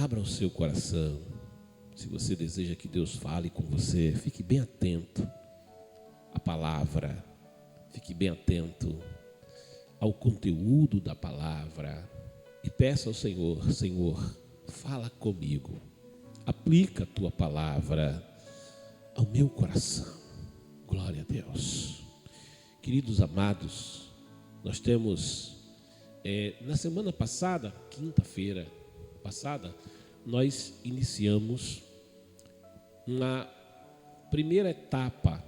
Abra o seu coração. Se você deseja que Deus fale com você, fique bem atento à palavra, fique bem atento ao conteúdo da palavra e peça ao Senhor: Senhor, fala comigo, aplica a tua palavra ao meu coração. Glória a Deus. Queridos amados, nós temos, na semana passada, quinta-feira passada, nós iniciamos uma primeira etapa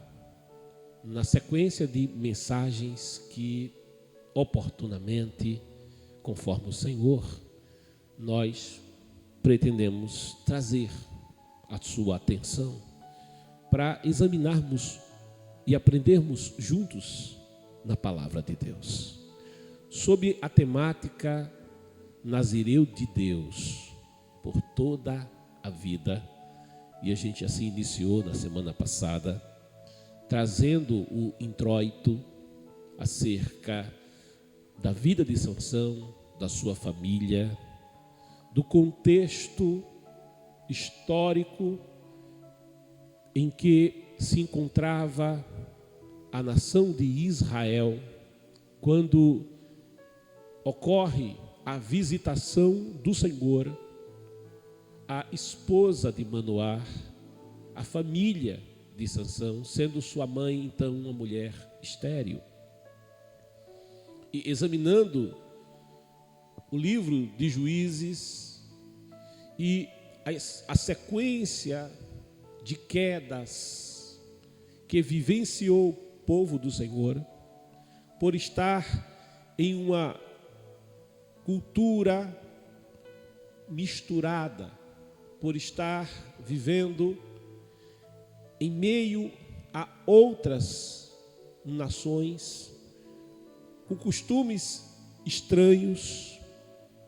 na sequência de mensagens que oportunamente, conforme o Senhor, nós pretendemos trazer a sua atenção para examinarmos e aprendermos juntos na palavra de Deus, sob a temática Nazireu de Deus por toda a vida. E a gente assim iniciou na semana passada, trazendo o introito acerca da vida de Sansão, da sua família, do contexto histórico em que se encontrava a nação de Israel, quando ocorre a visitação do Senhor à esposa de Manoá, a família de Sansão, sendo sua mãe então uma mulher estéril. E examinando o livro de Juízes e a sequência de quedas que vivenciou o povo do Senhor, por estar em uma cultura misturada, por estar vivendo em meio a outras nações, com costumes estranhos,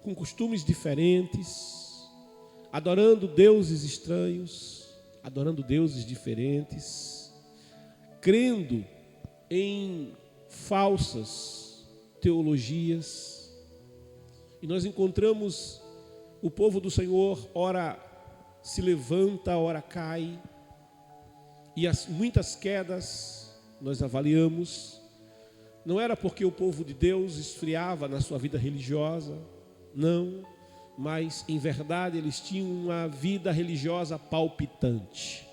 com costumes diferentes, adorando deuses estranhos, adorando deuses diferentes, crendo em falsas teologias. E nós encontramos o povo do Senhor, ora se levanta, ora cai, e muitas quedas nós avaliamos, não era porque o povo de Deus esfriava na sua vida religiosa, não, mas em verdade eles tinham uma vida religiosa palpitante,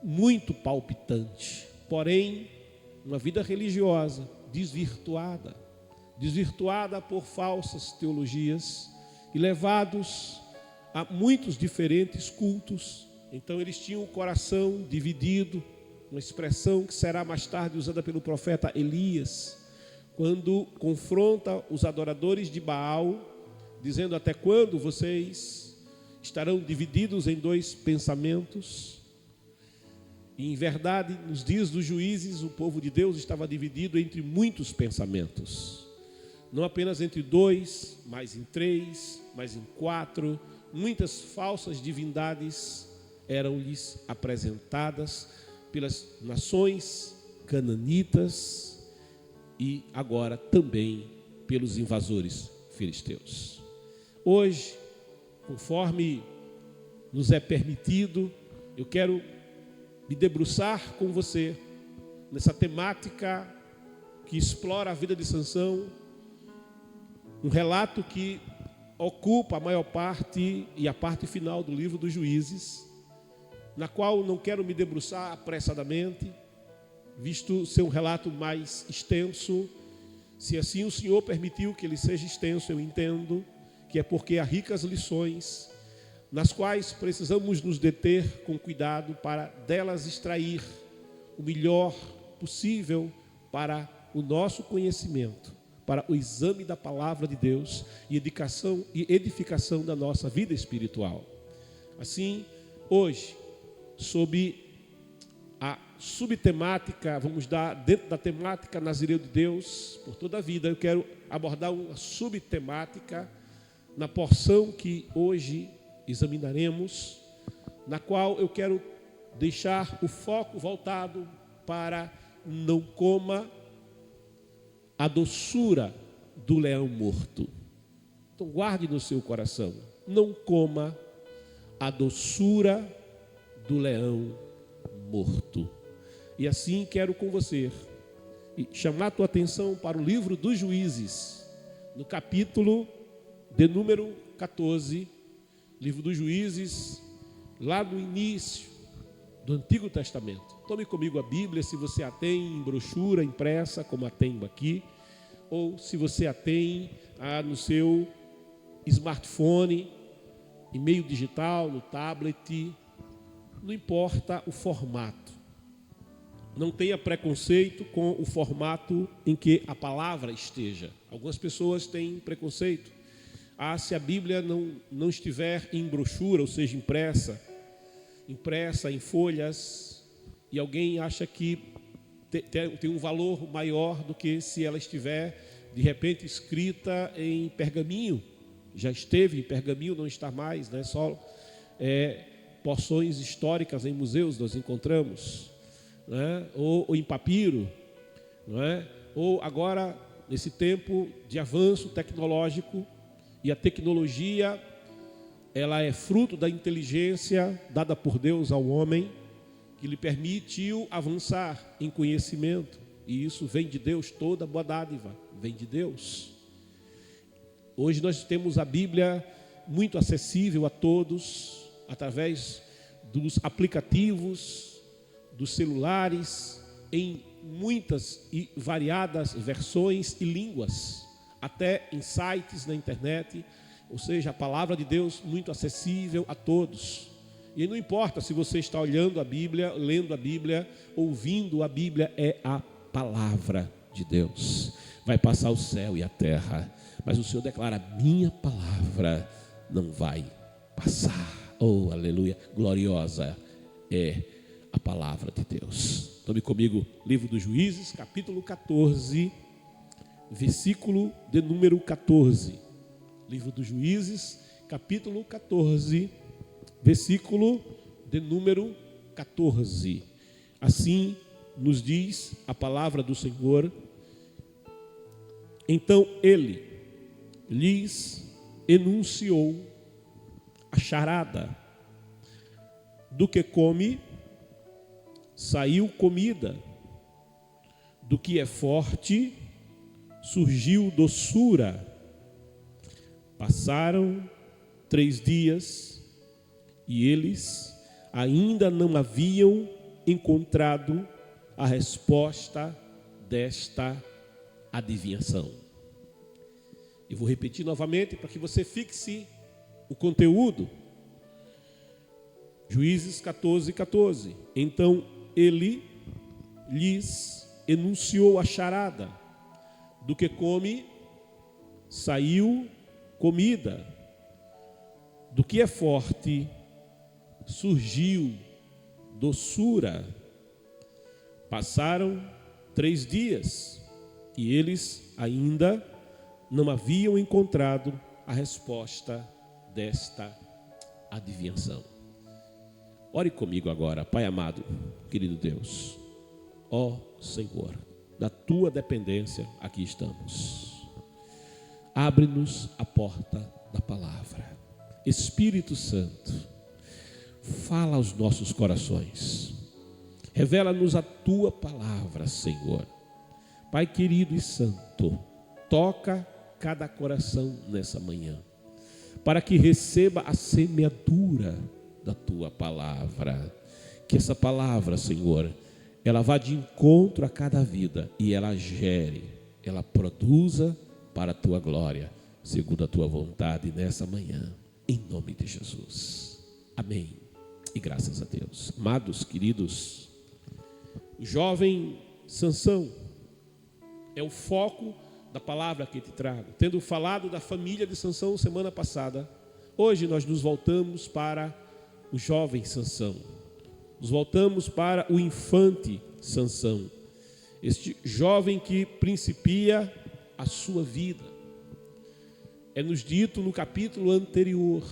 muito palpitante, porém uma vida religiosa desvirtuada por falsas teologias e levados a muitos diferentes cultos. Então eles tinham o coração dividido, uma expressão que será mais tarde usada pelo profeta Elias, quando confronta os adoradores de Baal, dizendo: até quando vocês estarão divididos em dois pensamentos? E em verdade, nos dias dos juízes, o povo de Deus estava dividido entre muitos pensamentos, não apenas entre dois, mas em três, mas em quatro. Muitas falsas divindades eram-lhes apresentadas pelas nações cananitas e agora também pelos invasores filisteus. Hoje, conforme nos é permitido, eu quero me debruçar com você nessa temática que explora a vida de Sansão, um relato que ocupa a maior parte e a parte final do livro dos Juízes, na qual não quero me debruçar apressadamente, visto ser um relato mais extenso. Se assim o Senhor permitiu que ele seja extenso, eu entendo que é porque há ricas lições, nas quais precisamos nos deter com cuidado para delas extrair o melhor possível para o nosso conhecimento, para o exame da palavra de Deus e edificação da nossa vida espiritual. Assim, hoje, sob a subtemática, vamos dar dentro da temática Nazireu de Deus por toda a vida, eu quero abordar uma subtemática na porção que hoje examinaremos, na qual eu quero deixar o foco voltado para não coma a doçura do leão morto. Então guarde no seu coração, não coma a doçura do leão morto. E assim quero com você chamar a tua atenção para o livro dos Juízes, no capítulo de número 14, livro dos Juízes, lá no início do Antigo Testamento. Tome comigo a Bíblia, se você a tem em brochura impressa, como a tenho aqui, ou se você a tem no seu smartphone, em meio digital, no tablet, não importa o formato. Não tenha preconceito com o formato em que a palavra esteja. Algumas pessoas têm preconceito. Se a Bíblia não estiver em brochura, ou seja, impressa em folhas, e alguém acha que tem um valor maior do que se ela estiver, de repente, escrita em pergaminho. Já esteve em pergaminho, não está mais, né? Só porções históricas em museus nós encontramos, né? ou em papiro, não é? Ou agora, nesse tempo de avanço tecnológico, e a tecnologia, ela é fruto da inteligência dada por Deus ao homem, que lhe permitiu avançar em conhecimento, e isso vem de Deus, toda boa dádiva vem de Deus. Hoje nós temos a Bíblia muito acessível a todos, através dos aplicativos, dos celulares, em muitas e variadas versões e línguas, até em sites na internet, ou seja, a palavra de Deus muito acessível a todos. E não importa se você está olhando a Bíblia, lendo a Bíblia, ouvindo a Bíblia, é a palavra de Deus. Vai passar o céu e a terra, mas o Senhor declara: minha palavra não vai passar. Oh, aleluia, gloriosa é a palavra de Deus. Tome comigo, livro dos Juízes, capítulo 14, versículo de número 14. Livro dos Juízes, capítulo 14, versículo de número 14. Assim nos diz a palavra do Senhor: então ele lhes enunciou a charada: do que come, saiu comida, do que é forte, surgiu doçura. Passaram 3 dias e eles ainda não haviam encontrado a resposta desta adivinhação. E vou repetir novamente para que você fixe o conteúdo. Juízes 14, 14. Então ele lhes enunciou a charada: do que come, saiu comida, do que é forte, surgiu doçura. Passaram 3 dias e eles ainda não haviam encontrado a resposta desta adivinhação. Ore comigo agora. Pai amado, querido Deus, ó Senhor, da tua dependência aqui estamos. Abre-nos a porta da palavra. Espírito Santo, fala aos nossos corações. Revela-nos a tua palavra, Senhor. Pai querido e santo, toca cada coração nessa manhã, para que receba a semeadura da tua palavra. Que essa palavra, Senhor, ela vá de encontro a cada vida e ela gere, ela produza para a tua glória, segundo a tua vontade nessa manhã, em nome de Jesus. Amém. E graças a Deus. Amados, queridos, o jovem Sansão é o foco da palavra que te trago. Tendo falado da família de Sansão semana passada, hoje nós nos voltamos para o jovem Sansão. Nos voltamos para o infante Sansão. Este jovem que principia a sua vida. É-nos dito no capítulo anterior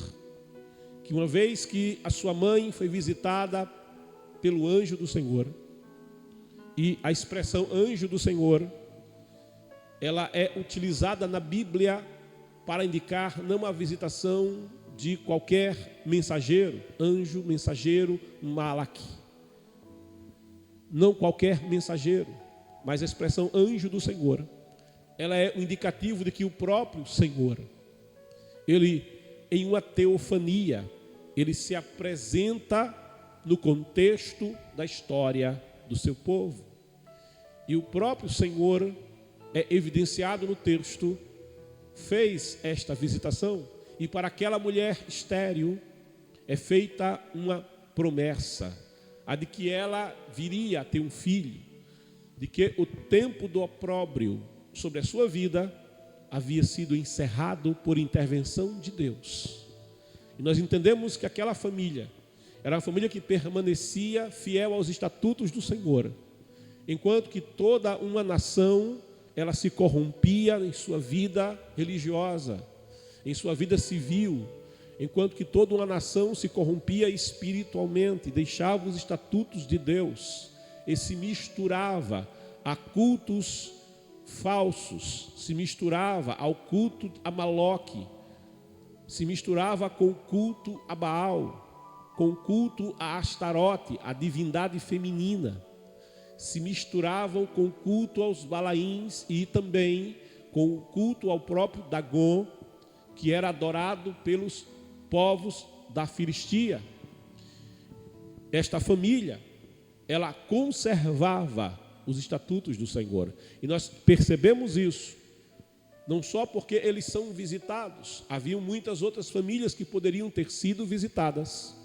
que uma vez que a sua mãe foi visitada pelo anjo do Senhor, e a expressão anjo do Senhor, ela é utilizada na Bíblia para indicar não a visitação de qualquer mensageiro, anjo, mensageiro, Malaque. Não qualquer mensageiro, mas a expressão anjo do Senhor, ela é um indicativo de que o próprio Senhor, ele, em uma teofania, ele se apresenta no contexto da história do seu povo. E o próprio Senhor é evidenciado no texto, fez esta visitação, e para aquela mulher estéril é feita uma promessa, a de que ela viria a ter um filho, de que o tempo do opróbrio sobre a sua vida havia sido encerrado por intervenção de Deus. E nós entendemos que aquela família era uma família que permanecia fiel aos estatutos do Senhor, enquanto que toda uma nação, ela se corrompia em sua vida religiosa, em sua vida civil, enquanto que toda uma nação se corrompia espiritualmente, deixava os estatutos de Deus e se misturava a cultos falsos, se misturava ao culto a Moloque, se misturava com o culto a Baal, com o culto a Astarote, a divindade feminina, se misturavam com o culto aos Balaíns e também com o culto ao próprio Dagom, que era adorado pelos povos da Filistia. Esta família, ela conservava os estatutos do Senhor. E nós percebemos isso, não só porque eles são visitados, haviam muitas outras famílias que poderiam ter sido visitadas,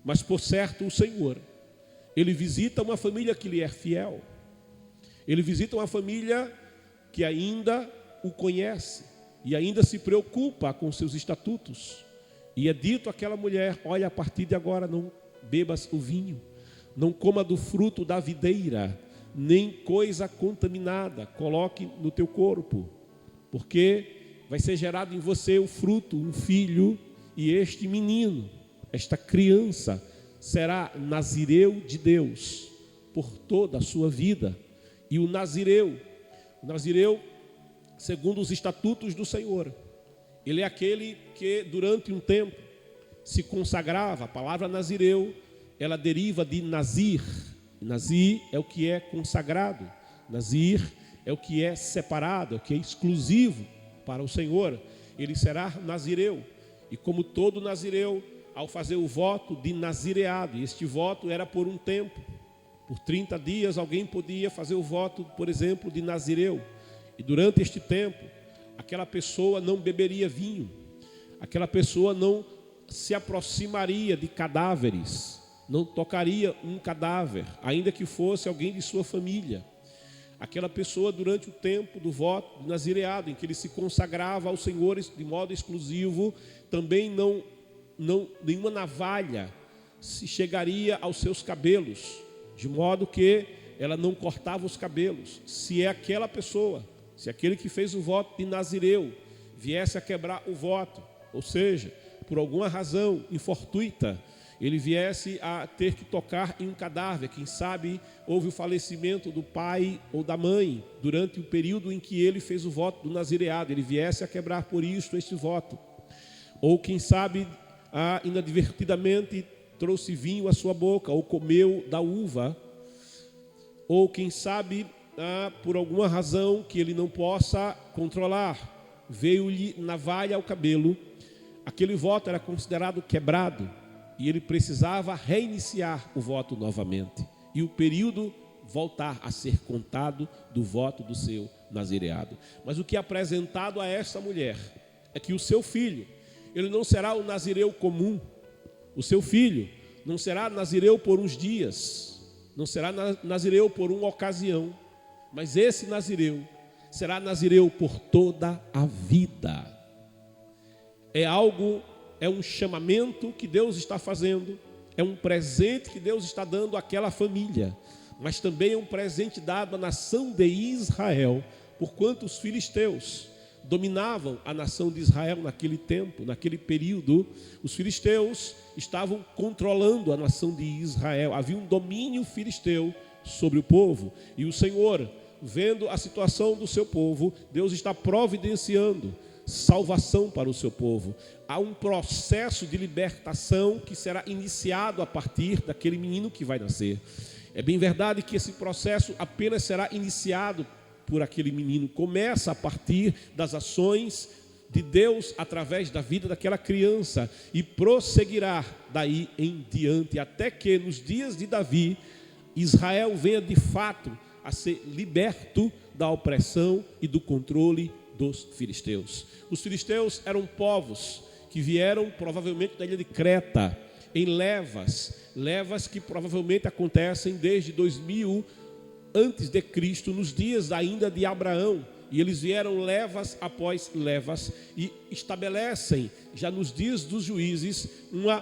mas por certo o Senhor, ele visita uma família que lhe é fiel, ele visita uma família que ainda o conhece e ainda se preocupa com seus estatutos. E é dito àquela mulher: olha, a partir de agora não bebas o vinho, não coma do fruto da videira, nem coisa contaminada coloque no teu corpo, porque vai ser gerado em você o fruto, um filho, e este menino, esta criança, será nazireu de Deus por toda a sua vida. E o nazireu, segundo os estatutos do Senhor, ele é aquele que durante um tempo se consagrava. A palavra nazireu, ela deriva de nazir. Nazir é o que é consagrado, nazir é o que é separado, é o que é exclusivo para o Senhor. Ele será nazireu, e como todo nazireu, ao fazer o voto de nazireado, e este voto era por um tempo, por 30 dias alguém podia fazer o voto, por exemplo, de nazireu, e durante este tempo, aquela pessoa não beberia vinho, aquela pessoa não se aproximaria de cadáveres, não tocaria um cadáver, ainda que fosse alguém de sua família. Aquela pessoa, durante o tempo do voto de nazireado, em que ele se consagrava ao Senhor de modo exclusivo, também nenhuma navalha se chegaria aos seus cabelos, de modo que ela não cortava os cabelos. Se é aquela pessoa, se aquele que fez o voto de nazireu viesse a quebrar o voto, ou seja, por alguma razão infortuita, ele viesse a ter que tocar em um cadáver, quem sabe houve o falecimento do pai ou da mãe durante o período em que ele fez o voto do nazireado, ele viesse a quebrar por isto este voto, ou quem sabe inadvertidamente trouxe vinho à sua boca, ou comeu da uva, ou quem sabe por alguma razão que ele não possa controlar, veio-lhe navalha ao cabelo, aquele voto era considerado quebrado, e ele precisava reiniciar o voto novamente, e o período voltar a ser contado do voto do seu nazireado. Mas o que é apresentado a esta mulher é que o seu filho, ele não será o nazireu comum, o seu filho não será nazireu por uns dias, não será nazireu por uma ocasião, mas esse nazireu será nazireu por toda a vida. É um chamamento que Deus está fazendo, é um presente que Deus está dando àquela família, mas também é um presente dado à nação de Israel, porquanto os filisteus dominavam a nação de Israel naquele tempo, naquele período. Os filisteus estavam controlando a nação de Israel, havia um domínio filisteu sobre o povo, e o Senhor, vendo a situação do seu povo, Deus está providenciando salvação para o seu povo. Há um processo de libertação que será iniciado a partir daquele menino que vai nascer. É bem verdade que esse processo apenas será iniciado por aquele menino. Começa a partir das ações de Deus através da vida daquela criança e prosseguirá daí em diante, até que nos dias de Davi, Israel venha de fato a ser liberto da opressão e do controle dos filisteus. Os filisteus eram povos que vieram provavelmente da ilha de Creta, em levas que provavelmente acontecem desde 2000 antes de Cristo, nos dias ainda de Abraão. E eles vieram levas após levas e estabelecem, já nos dias dos juízes, uma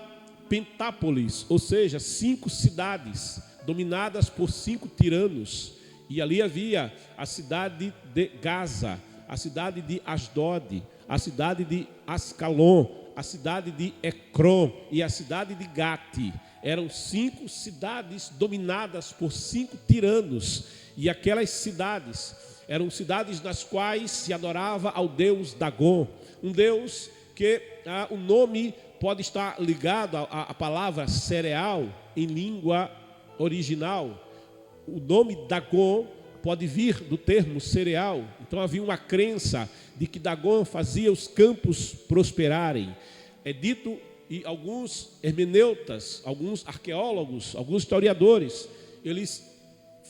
pentápolis, ou seja, 5 cidades dominadas por 5 tiranos. E ali havia a cidade de Gaza, a cidade de Asdod, a cidade de Ascalon, a cidade de Ecrom e a cidade de Gate. Eram 5 cidades dominadas por 5 tiranos. E aquelas cidades eram cidades nas quais se adorava ao deus Dagon, um deus que o nome pode estar ligado à palavra cereal em língua original. O nome Dagon pode vir do termo cereal. Então havia uma crença de que Dagon fazia os campos prosperarem. É dito, e alguns hermeneutas, alguns arqueólogos, alguns historiadores, eles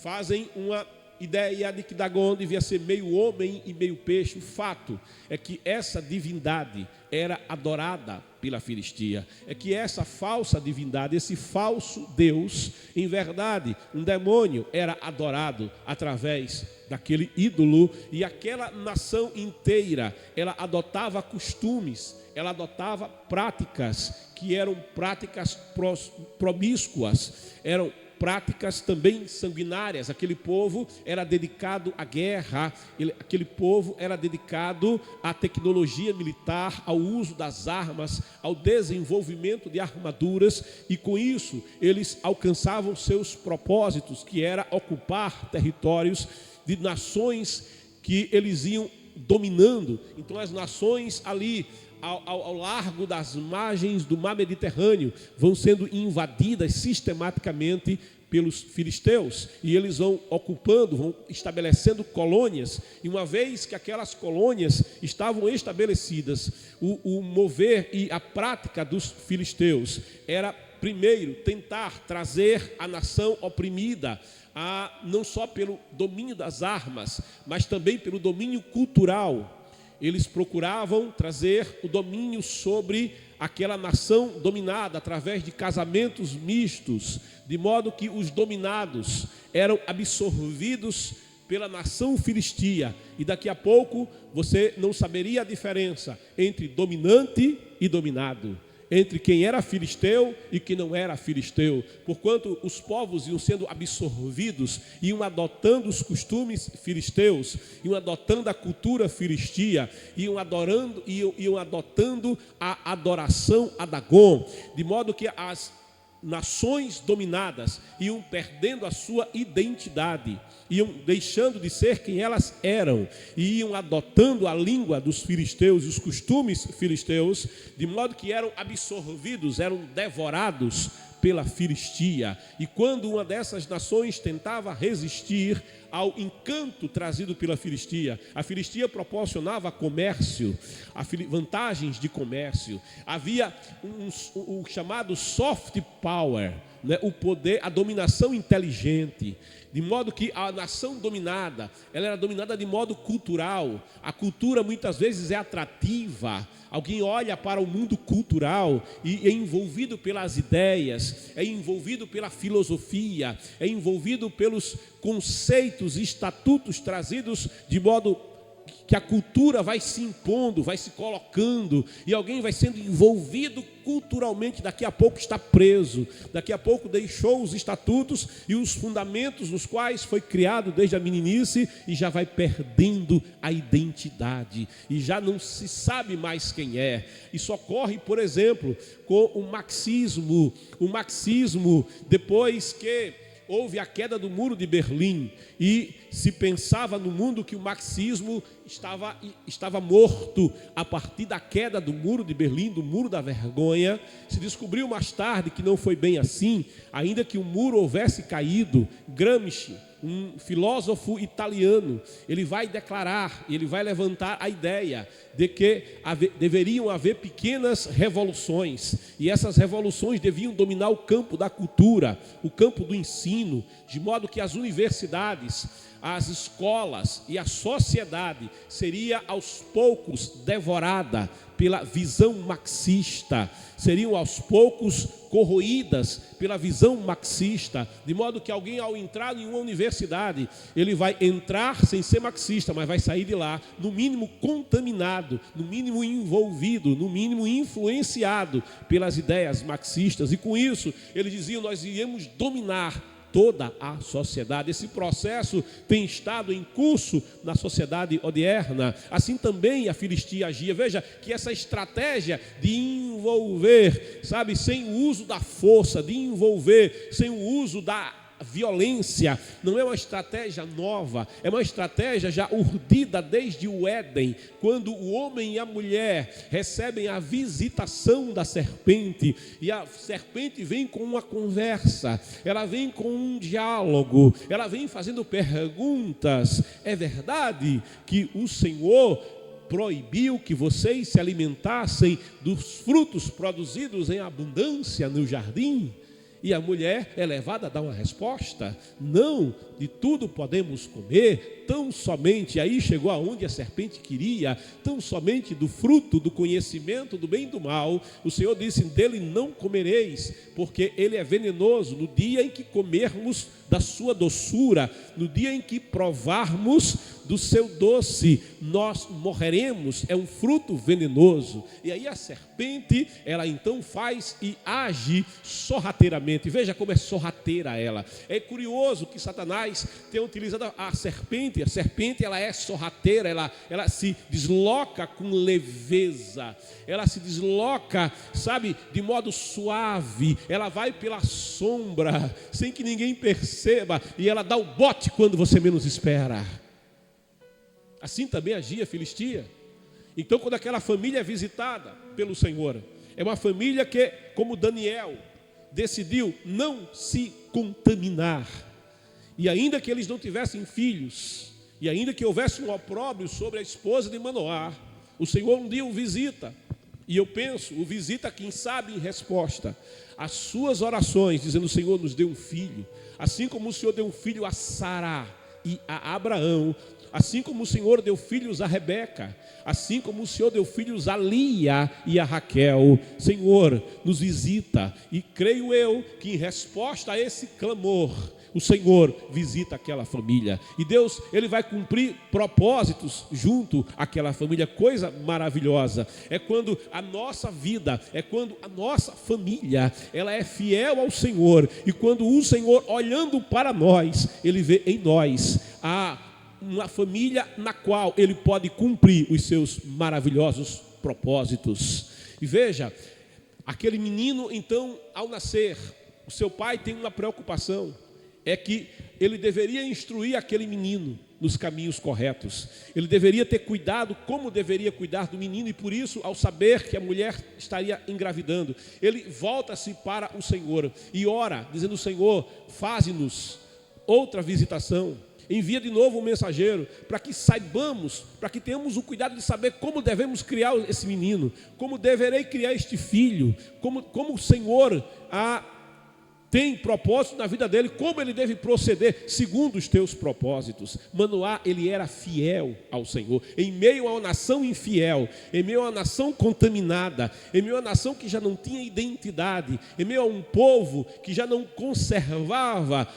fazem uma ideia de que Dagon devia ser meio homem e meio peixe. O fato é que essa divindade era adorada pela Filistia. É que essa falsa divindade, esse falso Deus, em verdade, um demônio, era adorado através daquele ídolo. E aquela nação inteira, ela adotava costumes, ela adotava práticas que eram práticas promíscuas, eram práticas também sanguinárias. Aquele povo era dedicado à guerra, aquele povo era dedicado à tecnologia militar, ao uso das armas, ao desenvolvimento de armaduras, e com isso eles alcançavam seus propósitos, que era ocupar territórios de nações que eles iam dominando. Então as nações ali ao largo das margens do mar Mediterrâneo vão sendo invadidas sistematicamente pelos filisteus, e eles vão ocupando, vão estabelecendo colônias. E uma vez que aquelas colônias estavam estabelecidas, o mover e a prática dos filisteus era primeiro tentar trazer a nação oprimida, não só pelo domínio das armas, mas também pelo domínio cultural. Eles procuravam trazer o domínio sobre aquela nação dominada através de casamentos mistos, de modo que os dominados eram absorvidos pela nação filistia, e daqui a pouco você não saberia a diferença entre dominante e dominado, entre quem era filisteu e quem não era filisteu, porquanto os povos iam sendo absorvidos, iam adotando os costumes filisteus, iam adotando a cultura filistia, iam adotando a adoração a Dagon, de modo que as nações dominadas iam perdendo a sua identidade, iam deixando de ser quem elas eram, e iam adotando a língua dos filisteus e os costumes filisteus, de modo que eram absorvidos, eram devorados pela Filistia. E quando uma dessas nações tentava resistir ao encanto trazido pela Filistia, a Filistia proporcionava comércio, vantagens de comércio, havia o chamado soft power, né? O poder, a dominação inteligente, de modo que a nação dominada, ela era dominada de modo cultural. A cultura muitas vezes é atrativa. Alguém olha para o mundo cultural e é envolvido pelas ideias, é envolvido pela filosofia, é envolvido pelos conceitos e estatutos trazidos, de modo que a cultura vai se impondo, vai se colocando, e alguém vai sendo envolvido culturalmente. Daqui a pouco está preso, daqui a pouco deixou os estatutos e os fundamentos nos quais foi criado desde a meninice, e já vai perdendo a identidade, e já não se sabe mais quem é. Isso ocorre, por exemplo, com o marxismo. O marxismo, depois que houve a queda do muro de Berlim e se pensava no mundo que o marxismo estava morto a partir da queda do muro de Berlim, do muro da vergonha. Se descobriu mais tarde que não foi bem assim, ainda que o muro houvesse caído. Gramsci, um filósofo italiano, ele vai declarar, ele vai levantar a ideia de que deveriam haver pequenas revoluções, e essas revoluções deviam dominar o campo da cultura, o campo do ensino, de modo que as universidades, as escolas e a sociedade seria aos poucos devorada pela visão marxista, seriam aos poucos corroídas pela visão marxista, de modo que alguém, ao entrar em uma universidade, ele vai entrar sem ser marxista, mas vai sair de lá, no mínimo contaminado, no mínimo envolvido, no mínimo influenciado pelas ideias marxistas, e com isso, eles diziam, nós iríamos dominar toda a sociedade. Esse processo tem estado em curso na sociedade odierna. Assim também a Filistia agia. Veja que essa estratégia de envolver, sabe, sem o uso da força, de envolver sem o uso da violência, não é uma estratégia nova, é uma estratégia já urdida desde o Éden, quando o homem e a mulher recebem a visitação da serpente, e a serpente vem com uma conversa, ela vem com um diálogo, ela vem fazendo perguntas. É verdade que o Senhor proibiu que vocês se alimentassem dos frutos produzidos em abundância no jardim? E a mulher é levada a dar uma resposta: não, de tudo podemos comer, tão somente, aí chegou aonde a serpente queria, tão somente do fruto do conhecimento do bem e do mal. O Senhor disse, dele não comereis, porque ele é venenoso. No dia em que comermos da sua doçura, no dia em que provarmos do seu doce, nós morreremos. É um fruto venenoso. E aí a serpente, ela então faz e age sorrateiramente. Veja como é sorrateira ela. É curioso que Satanás tenha utilizado a serpente. A serpente, ela é sorrateira, ela se desloca com leveza, ela se desloca, sabe, de modo suave, ela vai pela sombra, sem que ninguém perceba, e ela dá o bote quando você menos espera. Assim também agia a Filistia. Então, quando aquela família é visitada pelo Senhor, é uma família que, como Daniel, decidiu não se contaminar. E ainda que eles não tivessem filhos, e ainda que houvesse um opróbrio sobre a esposa de Manoá, o Senhor um dia o visita. E eu penso, o visita, quem sabe, em resposta às suas orações, dizendo, o Senhor nos deu um filho. Assim como o Senhor deu um filho a Sara e a Abraão, assim como o Senhor deu filhos a Rebeca, assim como o Senhor deu filhos a Lia e a Raquel, Senhor, nos visita. E creio eu que em resposta a esse clamor, o Senhor visita aquela família. E Deus, Ele vai cumprir propósitos junto àquela família. Coisa maravilhosa é quando a nossa vida, é quando a nossa família, ela é fiel ao Senhor. E quando o Senhor, olhando para nós, Ele vê em nós uma família na qual Ele pode cumprir os seus maravilhosos propósitos. E veja, aquele menino então, ao nascer, o seu pai tem uma preocupação, é que ele deveria instruir aquele menino nos caminhos corretos. Ele deveria ter cuidado, como deveria cuidar do menino, e por isso, ao saber que a mulher estaria engravidando, ele volta-se para o Senhor e ora, dizendo, Senhor, faze-nos outra visitação, envia de novo um mensageiro, para que saibamos, para que tenhamos o cuidado de saber como devemos criar esse menino, como deverei criar este filho, como o Senhor tem propósito na vida dele, como ele deve proceder segundo os teus propósitos. Manoá, ele era fiel ao Senhor, em meio a uma nação infiel, em meio a uma nação contaminada, em meio a uma nação que já não tinha identidade, em meio a um povo que já não conservava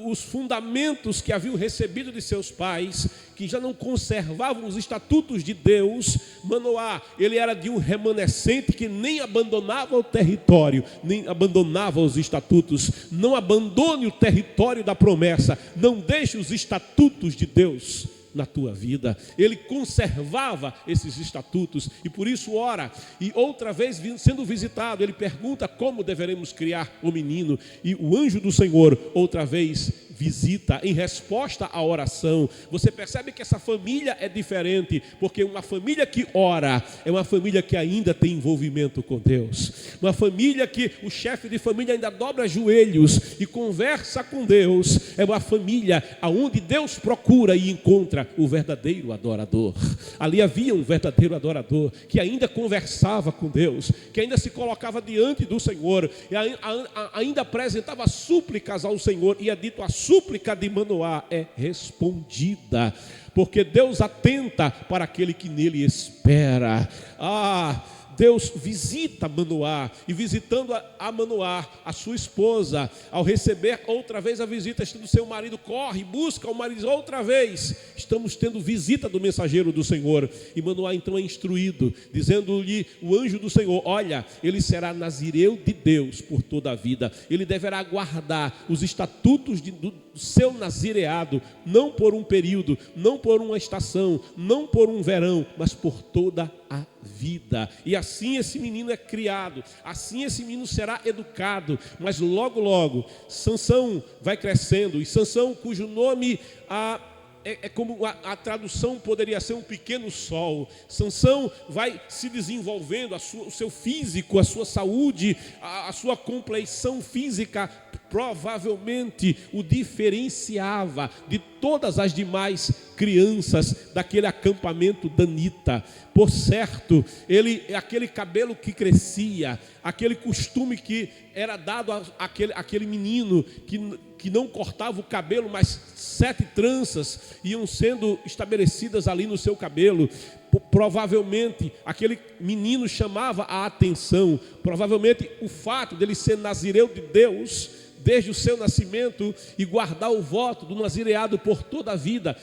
os fundamentos que haviam recebido de seus pais, que já não conservavam os estatutos de Deus. Manoá, ele era de um remanescente que nem abandonava o território, nem abandonava os estatutos. Não abandone o território da promessa, não deixe os estatutos de Deus. na tua vida. Ele conservava esses estatutos e por isso ora. E outra vez sendo visitado, ele pergunta como deveremos criar o menino. E o anjo do Senhor outra vez visita em resposta à oração. Você percebe que essa família é diferente, porque uma família que ora é uma família que ainda tem envolvimento com Deus. Uma família que o chefe de família ainda dobra joelhos e conversa com Deus. É uma família onde Deus procura e encontra o verdadeiro adorador. Ali havia um verdadeiro adorador que ainda conversava com Deus, que ainda se colocava diante do Senhor e ainda apresentava súplicas ao Senhor. E é dito: a súplica de Manoá é respondida, porque Deus atenta para aquele que nele espera. Deus visita Manoá, e visitando a Manoá, a sua esposa, ao receber outra vez a visita, estando seu marido, corre, busca o marido outra vez. Estamos tendo visita do mensageiro do Senhor, e Manoá então é instruído, dizendo-lhe o anjo do Senhor: olha, ele será nazireu de Deus por toda a vida, ele deverá guardar os estatutos do seu nazireado, não por um período, não por uma estação, não por um verão, mas por toda a vida. E assim esse menino é criado, assim esse menino será educado. Mas logo, logo, Sansão vai crescendo, e Sansão, cujo nome como a tradução poderia ser um pequeno sol. Sansão vai se desenvolvendo, o seu físico, a sua saúde, a sua compleição física provavelmente o diferenciava de todas as demais crianças daquele acampamento danita. Por certo, aquele cabelo que crescia, aquele costume que era dado àquele menino que não cortava o cabelo, mas 7 tranças iam sendo estabelecidas ali no seu cabelo. Provavelmente aquele menino chamava a atenção. Provavelmente o fato dele ser nazireu de Deus desde o seu nascimento e guardar o voto do nazireado por toda a vida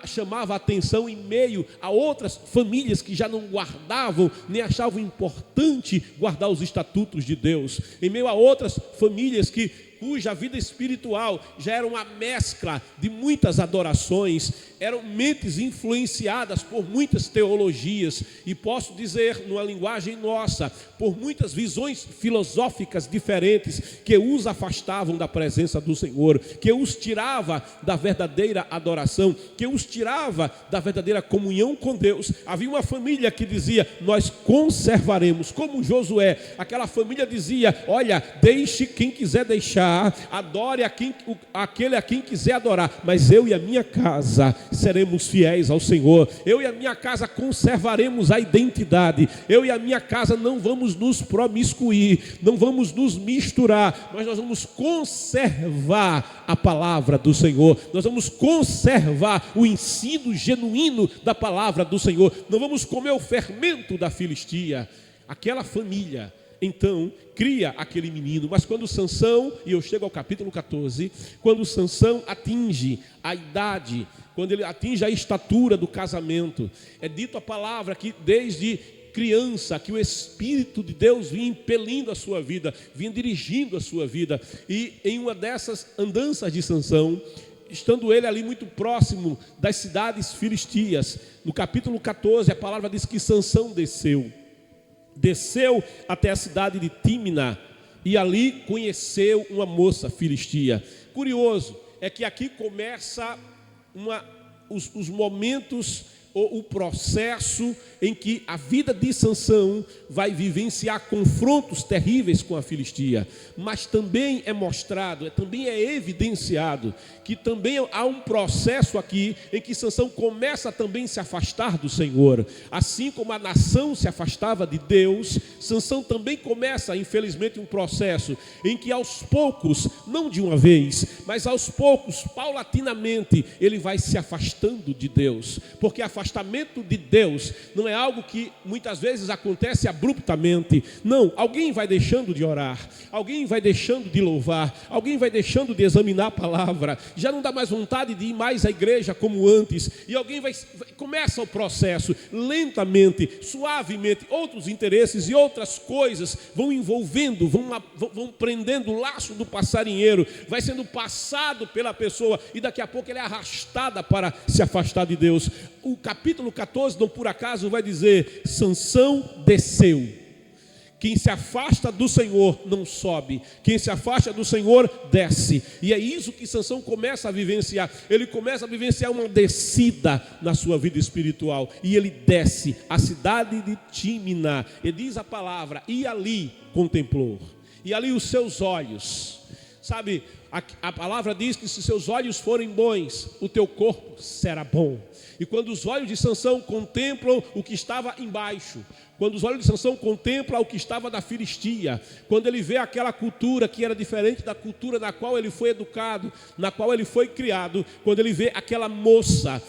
chamava a atenção em meio a outras famílias que já não guardavam, nem achavam importante guardar os estatutos de Deus, em meio a outras famílias cuja vida espiritual já era uma mescla de muitas adorações, eram mentes influenciadas por muitas teologias, e posso dizer, numa linguagem nossa, por muitas visões filosóficas diferentes, que os afastavam da presença do Senhor, que os tirava da verdadeira adoração, que os tirava da verdadeira comunhão com Deus. Havia uma família que dizia: nós conservaremos, como Josué, aquela família dizia: olha, deixe quem quiser deixar, adore aquele a quem quiser adorar, mas eu e a minha casa seremos fiéis ao Senhor. Eu e a minha casa conservaremos a identidade. Eu e a minha casa não vamos nos promiscuir, não vamos nos misturar, mas nós vamos conservar a palavra do Senhor. Nós vamos conservar o ensino genuíno da palavra do Senhor. Não vamos comer o fermento da Filistia. Aquela família então cria aquele menino. Mas quando Sansão, e eu chego ao capítulo 14, quando Sansão atinge a idade, quando ele atinge a estatura do casamento, é dito a palavra que desde criança, que o Espírito de Deus vinha impelindo a sua vida, vinha dirigindo a sua vida. E em uma dessas andanças de Sansão, estando ele ali muito próximo das cidades filistias, no capítulo 14 a palavra diz que Sansão desceu até a cidade de Tímina e ali conheceu uma moça filistia. Curioso é que aqui começa os momentos, ou o processo em que a vida de Sansão vai vivenciar confrontos terríveis com a Filistia, mas também é mostrado, também é evidenciado que também há um processo aqui em que Sansão começa também a se afastar do Senhor. Assim como a nação se afastava de Deus, Sansão também começa, infelizmente, um processo em que aos poucos, não de uma vez, mas aos poucos, paulatinamente, ele vai se afastando de Deus, porque afastar afastamento de Deus não é algo que muitas vezes acontece abruptamente. Não, alguém vai deixando de orar, alguém vai deixando de louvar, alguém vai deixando de examinar a palavra, já não dá mais vontade de ir mais à igreja como antes, e alguém começa o processo, lentamente, suavemente, outros interesses e outras coisas vão envolvendo, vão prendendo o laço do passarinheiro, vai sendo passado pela pessoa, e daqui a pouco ela é arrastada para se afastar de Deus. O capítulo 14, não por acaso, vai dizer: Sansão desceu. Quem se afasta do Senhor não sobe, quem se afasta do Senhor desce. E é isso que Sansão começa a vivenciar. Ele começa a vivenciar uma descida na sua vida espiritual, e ele desce a cidade de Tímina, e diz a palavra: e ali contemplou, e ali os seus olhos, sabe, a palavra diz que se seus olhos forem bons, o teu corpo será bom. E quando os olhos de Sansão contemplam o que estava embaixo, quando os olhos de Sansão contemplam o que estava da Filistia, quando ele vê aquela cultura que era diferente da cultura na qual ele foi educado, na qual ele foi criado, quando ele vê aquela moça,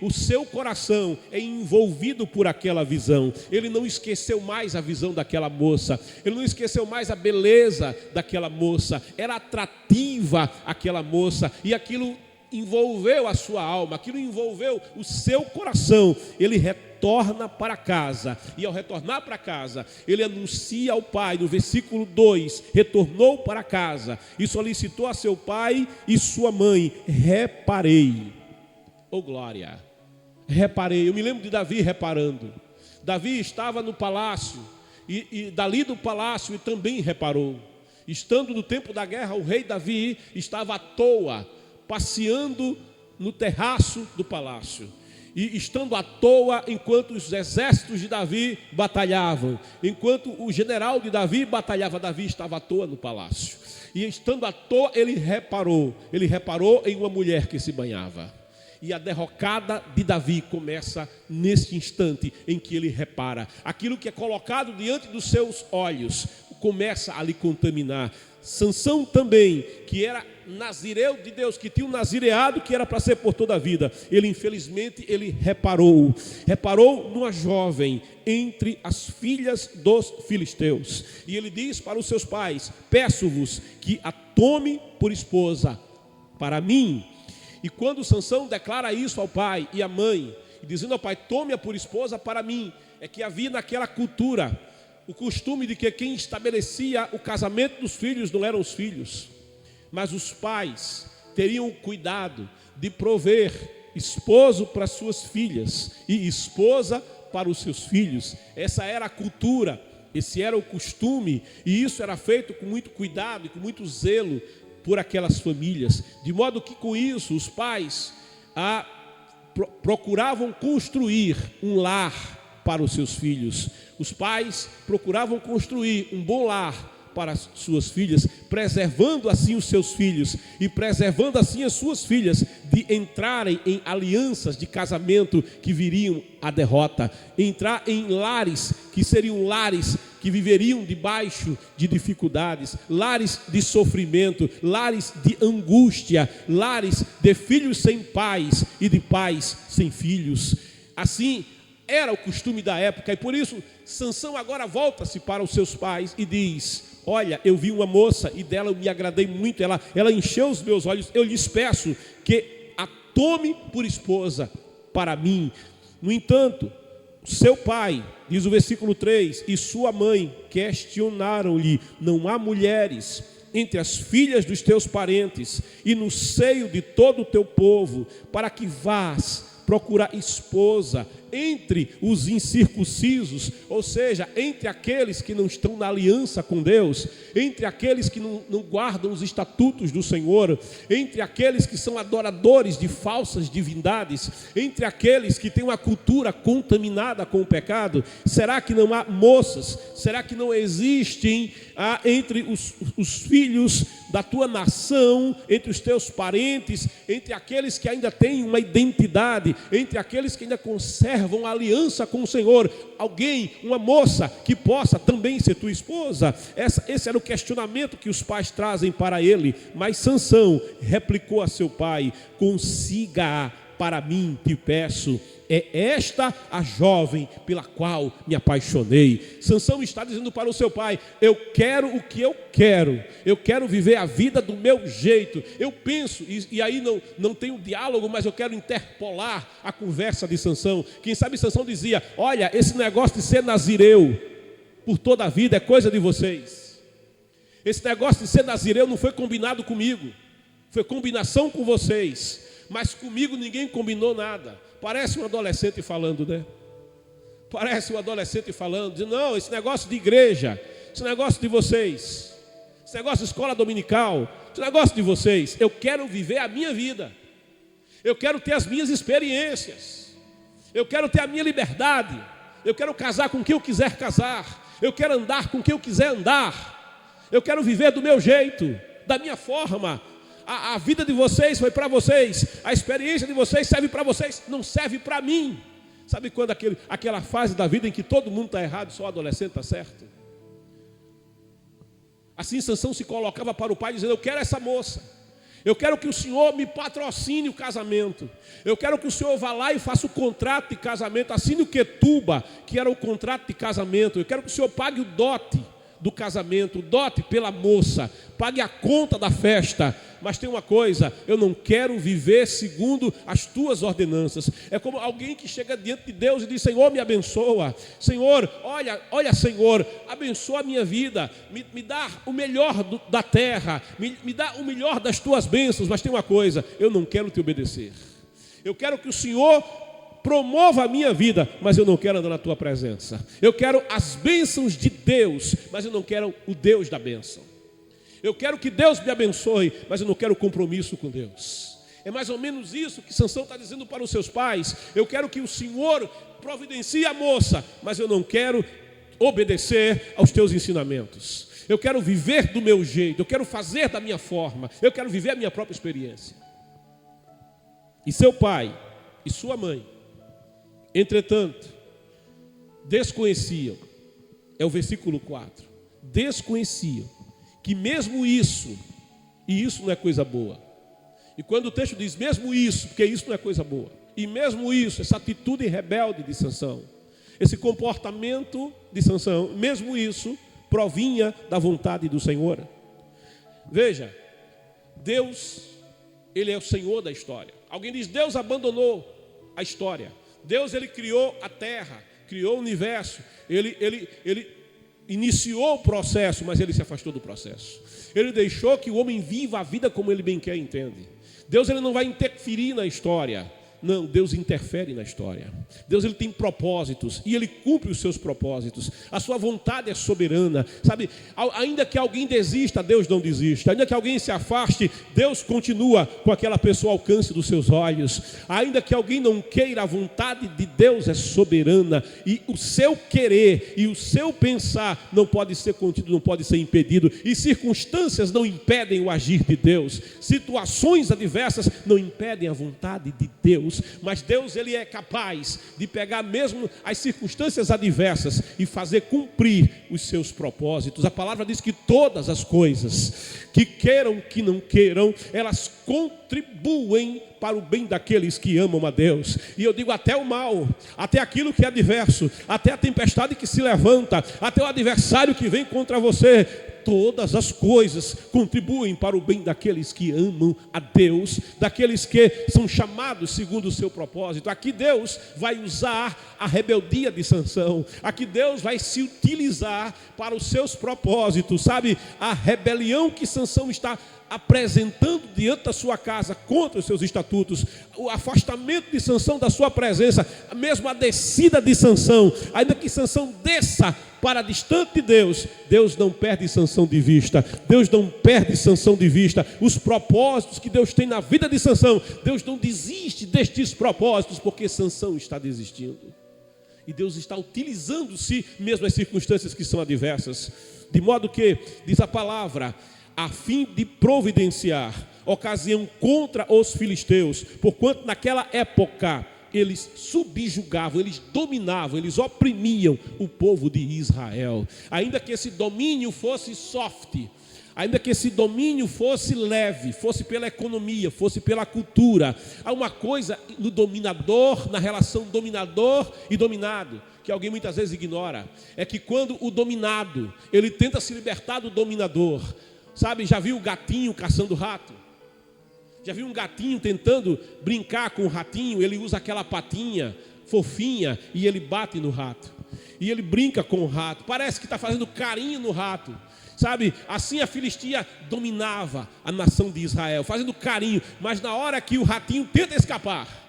o seu coração é envolvido por aquela visão. Ele não esqueceu mais a visão daquela moça, ele não esqueceu mais a beleza daquela moça, era atrativa aquela moça, e aquilo envolveu a sua alma, aquilo envolveu o seu coração. Ele retorna para casa, e ao retornar para casa, ele anuncia ao pai, no versículo 2, retornou para casa e solicitou a seu pai e sua mãe: reparei. Oh glória, reparei. Eu me lembro de Davi reparando. Davi estava no palácio, e dali do palácio ele também reparou. Estando no tempo da guerra, o rei Davi estava à toa, passeando no terraço do palácio, e estando à toa enquanto os exércitos de Davi batalhavam, enquanto o general de Davi batalhava, Davi estava à toa no palácio, e estando à toa ele reparou em uma mulher que se banhava. E a derrocada de Davi começa nesse instante em que ele repara. Aquilo que é colocado diante dos seus olhos começa a lhe contaminar. Sansão também, que era nazireu de Deus, que tinha um nazireado que era para ser por toda a vida, infelizmente reparou numa jovem entre as filhas dos filisteus, e ele diz para os seus pais: peço-vos que a tome por esposa para mim. E quando Sansão declara isso ao pai e à mãe, dizendo ao pai: tome-a por esposa para mim, é que havia naquela cultura o costume de que quem estabelecia o casamento dos filhos não eram os filhos, mas os pais teriam o cuidado de prover esposo para suas filhas e esposa para os seus filhos. Essa era a cultura, esse era o costume, e isso era feito com muito cuidado e com muito zelo por aquelas famílias, de modo que com isso os pais procuravam construir um lar para os seus filhos. Os pais procuravam construir um bom lar para as suas filhas, preservando assim os seus filhos e preservando assim as suas filhas de entrarem em alianças de casamento que viriam à derrota, entrar em lares que seriam lares que viveriam debaixo de dificuldades, lares de sofrimento, lares de angústia, lares de filhos sem pais e de pais sem filhos. Assim era o costume da época, e por isso Sansão agora volta-se para os seus pais e diz: olha, eu vi uma moça e dela eu me agradei muito, ela encheu os meus olhos, eu lhes peço que a tome por esposa para mim. No entanto, seu pai, diz o versículo 3, e sua mãe questionaram-lhe: não há mulheres entre as filhas dos teus parentes e no seio de todo o teu povo, para que vás procurar esposa entre os incircuncisos, ou seja, entre aqueles que não estão na aliança com Deus, entre aqueles que não guardam os estatutos do Senhor, entre aqueles que são adoradores de falsas divindades, entre aqueles que têm uma cultura contaminada com o pecado? Será que não há moças? Será que não existem entre os filhos da tua nação, entre os teus parentes, entre aqueles que ainda têm uma identidade, entre aqueles que ainda conservam a aliança com o Senhor, alguém, uma moça que possa também ser tua esposa? Esse era o questionamento que os pais trazem para ele. Mas Sansão replicou a seu pai: consiga para mim, te peço, É esta a jovem pela qual me apaixonei. Sansão está dizendo para o seu pai: eu quero o que eu quero viver a vida do meu jeito. Eu penso, e aí não tem um diálogo, mas eu quero interpolar a conversa de Sansão. Quem sabe Sansão dizia: olha, esse negócio de ser nazireu por toda a vida é coisa de vocês. Esse negócio de ser nazireu não foi combinado comigo, foi combinação com vocês, mas comigo ninguém combinou nada. Parece um adolescente falando, né? Parece um adolescente falando, dizendo: não, esse negócio de igreja, esse negócio de vocês, esse negócio de escola dominical, esse negócio de vocês. Eu quero viver a minha vida, eu quero ter as minhas experiências, eu quero ter a minha liberdade, eu quero casar com quem eu quiser casar, eu quero andar com quem eu quiser andar, eu quero viver do meu jeito, da minha forma. A vida de vocês foi para vocês, a experiência de vocês serve para vocês, não serve para mim. Sabe quando aquela fase da vida em que todo mundo está errado, só o adolescente está certo? Assim Sansão se colocava para o pai dizendo: eu quero essa moça, eu quero que o senhor me patrocine o casamento, eu quero que o senhor vá lá e faça o contrato de casamento, assine o Quetuba, que era o contrato de casamento, eu quero que o senhor pague o dote do casamento, o dote pela moça, pague a conta da festa. Mas tem uma coisa: eu não quero viver segundo as tuas ordenanças. É como alguém que chega diante de Deus e diz: Senhor, me abençoa, Senhor, olha Senhor, abençoa a minha vida, me dá o melhor da terra, me dá o melhor das tuas bênçãos. Mas tem uma coisa: eu não quero te obedecer, eu quero que o Senhor promova a minha vida, mas eu não quero andar na tua presença. Eu quero as bênçãos de Deus, mas eu não quero o Deus da bênção. Eu quero que Deus me abençoe, mas eu não quero compromisso com Deus. É mais ou menos isso que Sansão está dizendo para os seus pais: eu quero que o Senhor providencie a moça, mas eu não quero obedecer aos teus ensinamentos. Eu quero viver do meu jeito, eu quero fazer da minha forma, eu quero viver a minha própria experiência. E seu pai e sua mãe, entretanto, desconheciam, é o versículo 4, desconheciam que mesmo isso, e isso não é coisa boa. E quando o texto diz mesmo isso, porque isso não é coisa boa, e mesmo isso, essa atitude rebelde de Sansão, esse comportamento de Sansão, mesmo isso, provinha da vontade do Senhor. Veja, Deus, Ele é o Senhor da história. Alguém diz: Deus abandonou a história. Deus, Ele criou a terra, criou o universo, Ele iniciou o processo, mas Ele se afastou do processo. Ele deixou que o homem viva a vida como ele bem quer e entende. Deus, Ele não vai interferir na história. Não, Deus interfere na história. Deus, Ele tem propósitos e Ele cumpre os seus propósitos. A sua vontade é soberana, sabe? Ainda que alguém desista, Deus não desiste. Ainda que alguém se afaste, Deus continua com aquela pessoa ao alcance dos seus olhos. Ainda que alguém não queira, a vontade de Deus é soberana. E o seu querer e o seu pensar não pode ser contido, não pode ser impedido. E circunstâncias não impedem o agir de Deus. Situações adversas não impedem a vontade de Deus. Mas Deus, Ele é capaz de pegar mesmo as circunstâncias adversas e fazer cumprir os seus propósitos. A palavra diz que todas as coisas, que queiram, que não queiram, elas contribuem para o bem daqueles que amam a Deus. E eu digo, até o mal, até aquilo que é adverso, até a tempestade que se levanta, até o adversário que vem contra você, todas as coisas contribuem para o bem daqueles que amam a Deus, daqueles que são chamados segundo o seu propósito. Aqui Deus vai usar a rebeldia de Sansão, aqui Deus vai se utilizar para os seus propósitos, sabe? A rebelião que Sansão está apresentando diante da sua casa contra os seus estatutos, o afastamento de Sansão da sua presença, mesmo a descida de Sansão, ainda que Sansão desça para distante de Deus, Deus não perde Sansão de vista. Deus não perde Sansão de vista. Os propósitos que Deus tem na vida de Sansão, Deus não desiste destes propósitos, porque Sansão está desistindo. E Deus está utilizando-se mesmo as circunstâncias que são adversas, de modo que, diz a palavra, a fim de providenciar ocasião contra os filisteus, porquanto naquela época eles subjugavam, eles dominavam, eles oprimiam o povo de Israel. Ainda que esse domínio fosse soft, ainda que esse domínio fosse leve, fosse pela economia, fosse pela cultura, há uma coisa no dominador, na relação dominador e dominado, que alguém muitas vezes ignora, é que quando o dominado, ele tenta se libertar do dominador, sabe, já viu o gatinho caçando rato? Já viu um gatinho tentando brincar com o ratinho? Ele usa aquela patinha fofinha e ele bate no rato. E ele brinca com o rato. Parece que está fazendo carinho no rato. Sabe, assim a Filistia dominava a nação de Israel, fazendo carinho. Mas na hora que o ratinho tenta escapar,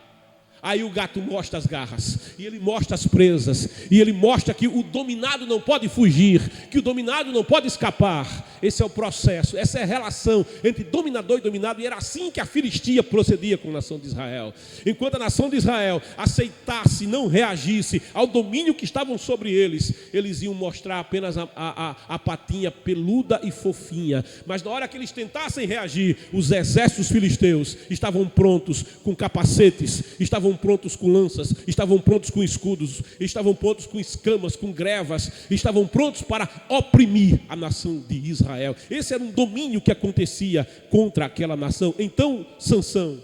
aí o gato mostra as garras, e ele mostra as presas, e ele mostra que o dominado não pode fugir, que o dominado não pode escapar. Esse é o processo, essa é a relação entre dominador e dominado, e era assim que a Filistia procedia com a nação de Israel. Enquanto a nação de Israel aceitasse, não reagisse ao domínio que estavam sobre eles, eles iam mostrar apenas a patinha peluda e fofinha. Mas na hora que eles tentassem reagir, os exércitos filisteus estavam prontos com capacetes, estavam prontos com lanças, estavam prontos com escudos, estavam prontos com escamas, com grevas, estavam prontos para oprimir a nação de Israel. Esse era um domínio que acontecia contra aquela nação. Então Sansão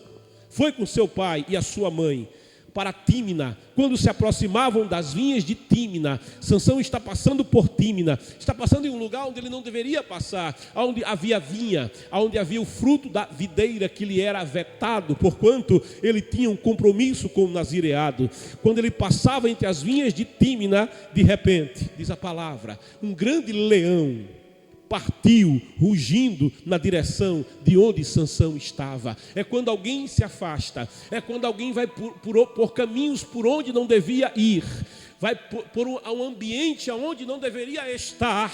foi com seu pai e a sua mãe para Tímina. Quando se aproximavam das vinhas de Tímina, Sansão está passando por Tímina, está passando em um lugar onde ele não deveria passar, onde havia vinha, onde havia o fruto da videira que lhe era vetado, porquanto ele tinha um compromisso com o nazireado. Quando ele passava entre as vinhas de Tímina, de repente, diz a palavra, um grande leão partiu, rugindo na direção de onde Sansão estava. É quando alguém se afasta, é quando alguém vai por caminhos por onde não devia ir, vai por um ambiente onde não deveria estar,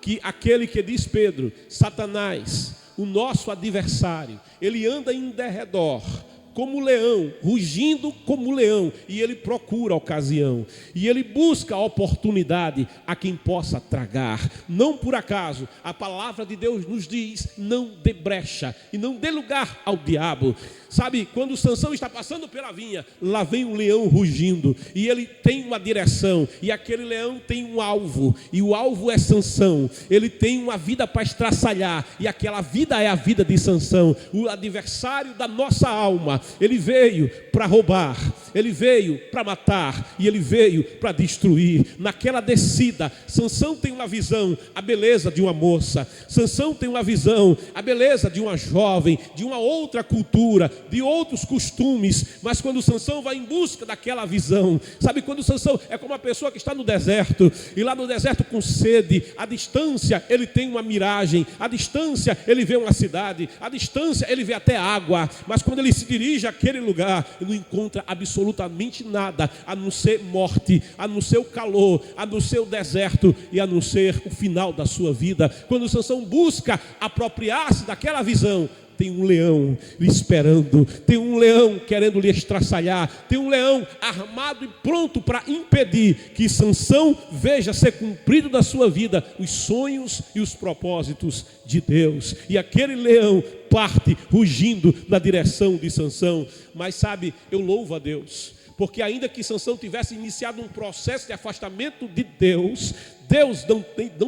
que aquele que diz Pedro, Satanás, o nosso adversário, ele anda em derredor, como leão, rugindo como leão, e ele procura a ocasião, e ele busca a oportunidade a quem possa tragar. Não por acaso, a palavra de Deus nos diz, não dê brecha, e não dê lugar ao diabo. Sabe, quando Sansão está passando pela vinha, lá vem um leão rugindo, e ele tem uma direção, e aquele leão tem um alvo, e o alvo é Sansão. Ele tem uma vida para estraçalhar, e aquela vida é a vida de Sansão, o adversário da nossa alma. Ele veio para roubar, ele veio para matar, e ele veio para destruir. Naquela descida, Sansão tem uma visão, a beleza de uma moça. Sansão tem uma visão, a beleza de uma jovem, de uma outra cultura, de outros costumes. Mas quando Sansão vai em busca daquela visão, sabe, quando Sansão é como uma pessoa que está no deserto, e lá no deserto com sede, à distância ele tem uma miragem, à distância ele vê uma cidade, à distância ele vê até água, mas quando ele se dirige àquele lugar, ele não encontra absolutamente nada, a não ser morte, a não ser o calor, a não ser o deserto, e a não ser o final da sua vida. Quando Sansão busca apropriar-se daquela visão, tem um leão lhe esperando, tem um leão querendo lhe estraçalhar, tem um leão armado e pronto para impedir que Sansão veja ser cumprido na sua vida os sonhos e os propósitos de Deus. E aquele leão parte rugindo na direção de Sansão. Mas sabe, eu louvo a Deus, porque ainda que Sansão tivesse iniciado um processo de afastamento de Deus, Deus não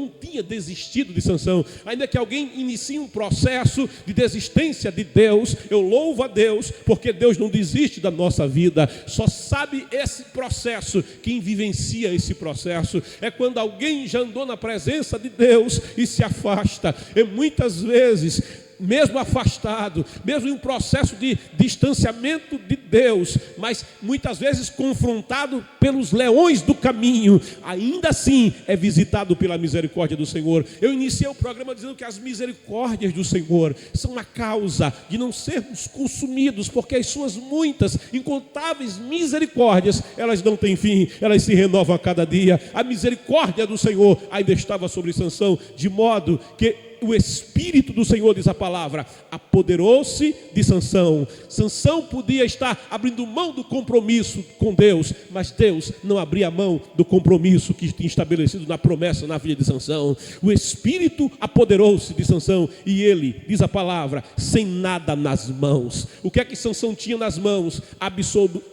tinha desistido de Sansão. Ainda que alguém inicie um processo de desistência de Deus, eu louvo a Deus, porque Deus não desiste da nossa vida. Só sabe esse processo, quem vivencia esse processo, é quando alguém já andou na presença de Deus e se afasta. E muitas vezes, mesmo afastado, mesmo em um processo de distanciamento de Deus, mas muitas vezes confrontado pelos leões do caminho, ainda assim é visitado pela misericórdia do Senhor. Eu iniciei o programa dizendo que as misericórdias do Senhor são a causa de não sermos consumidos, porque as suas muitas, incontáveis misericórdias, elas não têm fim, elas se renovam a cada dia. A misericórdia do Senhor ainda estava sobre Sansão, de modo que o Espírito do Senhor, diz a palavra, apoderou-se de Sansão. Sansão podia estar abrindo mão do compromisso com Deus, mas Deus não abria mão do compromisso que tinha estabelecido na promessa na vida de Sansão. O Espírito apoderou-se de Sansão, e ele, diz a palavra, sem nada nas mãos. O que é que Sansão tinha nas mãos?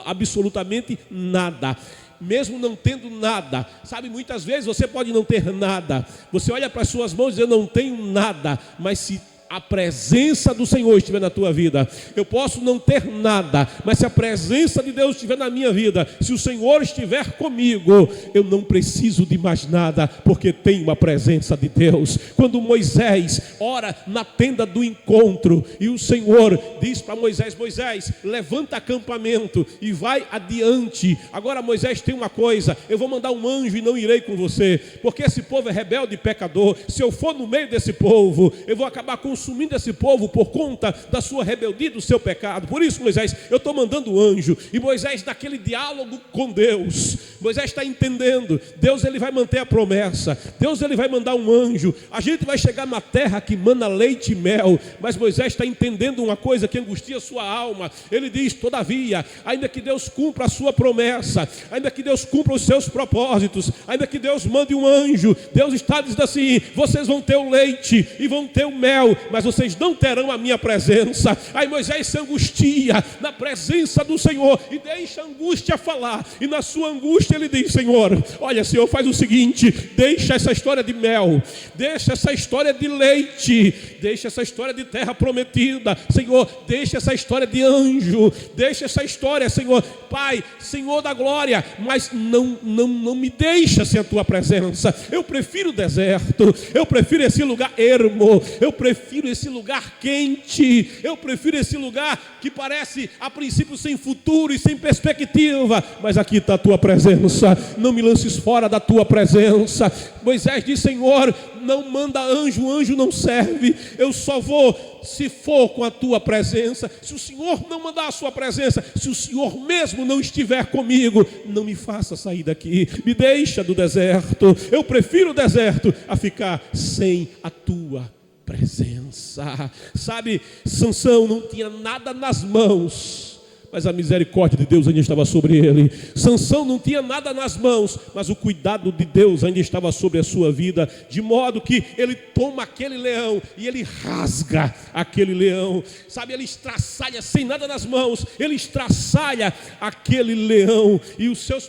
Absolutamente nada. mesmo não tendo nada. Sabe, muitas vezes você pode não ter nada. Você olha para as suas mãos e diz: eu não tenho nada. Mas se a presença do Senhor estiver na tua vida, eu posso não ter nada, mas se a presença de Deus estiver na minha vida, se o Senhor estiver comigo, eu não preciso de mais nada, porque tenho a presença de Deus. Quando Moisés ora na tenda do encontro, e o Senhor diz para Moisés: Moisés, levanta acampamento e vai adiante. Agora Moisés, tem uma coisa: eu vou mandar um anjo e não irei com você, porque esse povo é rebelde e pecador. Se eu for no meio desse povo, eu vou acabar consumindo esse povo por conta da sua rebeldia e do seu pecado. Por isso, Moisés, eu estou mandando um anjo. E Moisés, naquele diálogo com Deus, Moisés está entendendo: Deus, ele vai manter a promessa. Deus, ele vai mandar um anjo. A gente vai chegar na terra que mana leite e mel. Mas Moisés está entendendo uma coisa que angustia a sua alma. Ele diz: todavia, ainda que Deus cumpra a sua promessa, ainda que Deus cumpra os seus propósitos, ainda que Deus mande um anjo, Deus está dizendo assim: vocês vão ter o leite e vão ter o mel, mas vocês não terão a minha presença. Aí Moisés se angustia na presença do Senhor e deixa a angústia falar. E na sua angústia ele diz: Senhor, olha, Senhor, faz o seguinte: deixa essa história de mel, deixa essa história de leite, deixa essa história de terra prometida, Senhor, deixa essa história de anjo, deixa essa história, Senhor, Pai, Senhor da glória, mas não me deixa sem a tua presença. Eu prefiro o deserto, eu prefiro esse lugar ermo, eu prefiro esse lugar quente, eu prefiro esse lugar que parece a princípio sem futuro e sem perspectiva, mas aqui está a tua presença. Não me lances fora da tua presença. Moisés diz: Senhor, não manda anjo, o anjo não serve, eu só vou se for com a tua presença. Se o Senhor não mandar a sua presença, se o Senhor mesmo não estiver comigo, não me faça sair daqui, me deixa do deserto. Eu prefiro o deserto a ficar sem a tua presença. Sabe, Sansão não tinha nada nas mãos, mas a misericórdia de Deus ainda estava sobre ele. Sansão não tinha nada nas mãos, mas o cuidado de Deus ainda estava sobre a sua vida, de modo que ele toma aquele leão e ele rasga aquele leão. Sabe, ele estraçalha sem nada nas mãos, ele estraçalha aquele leão. E os seus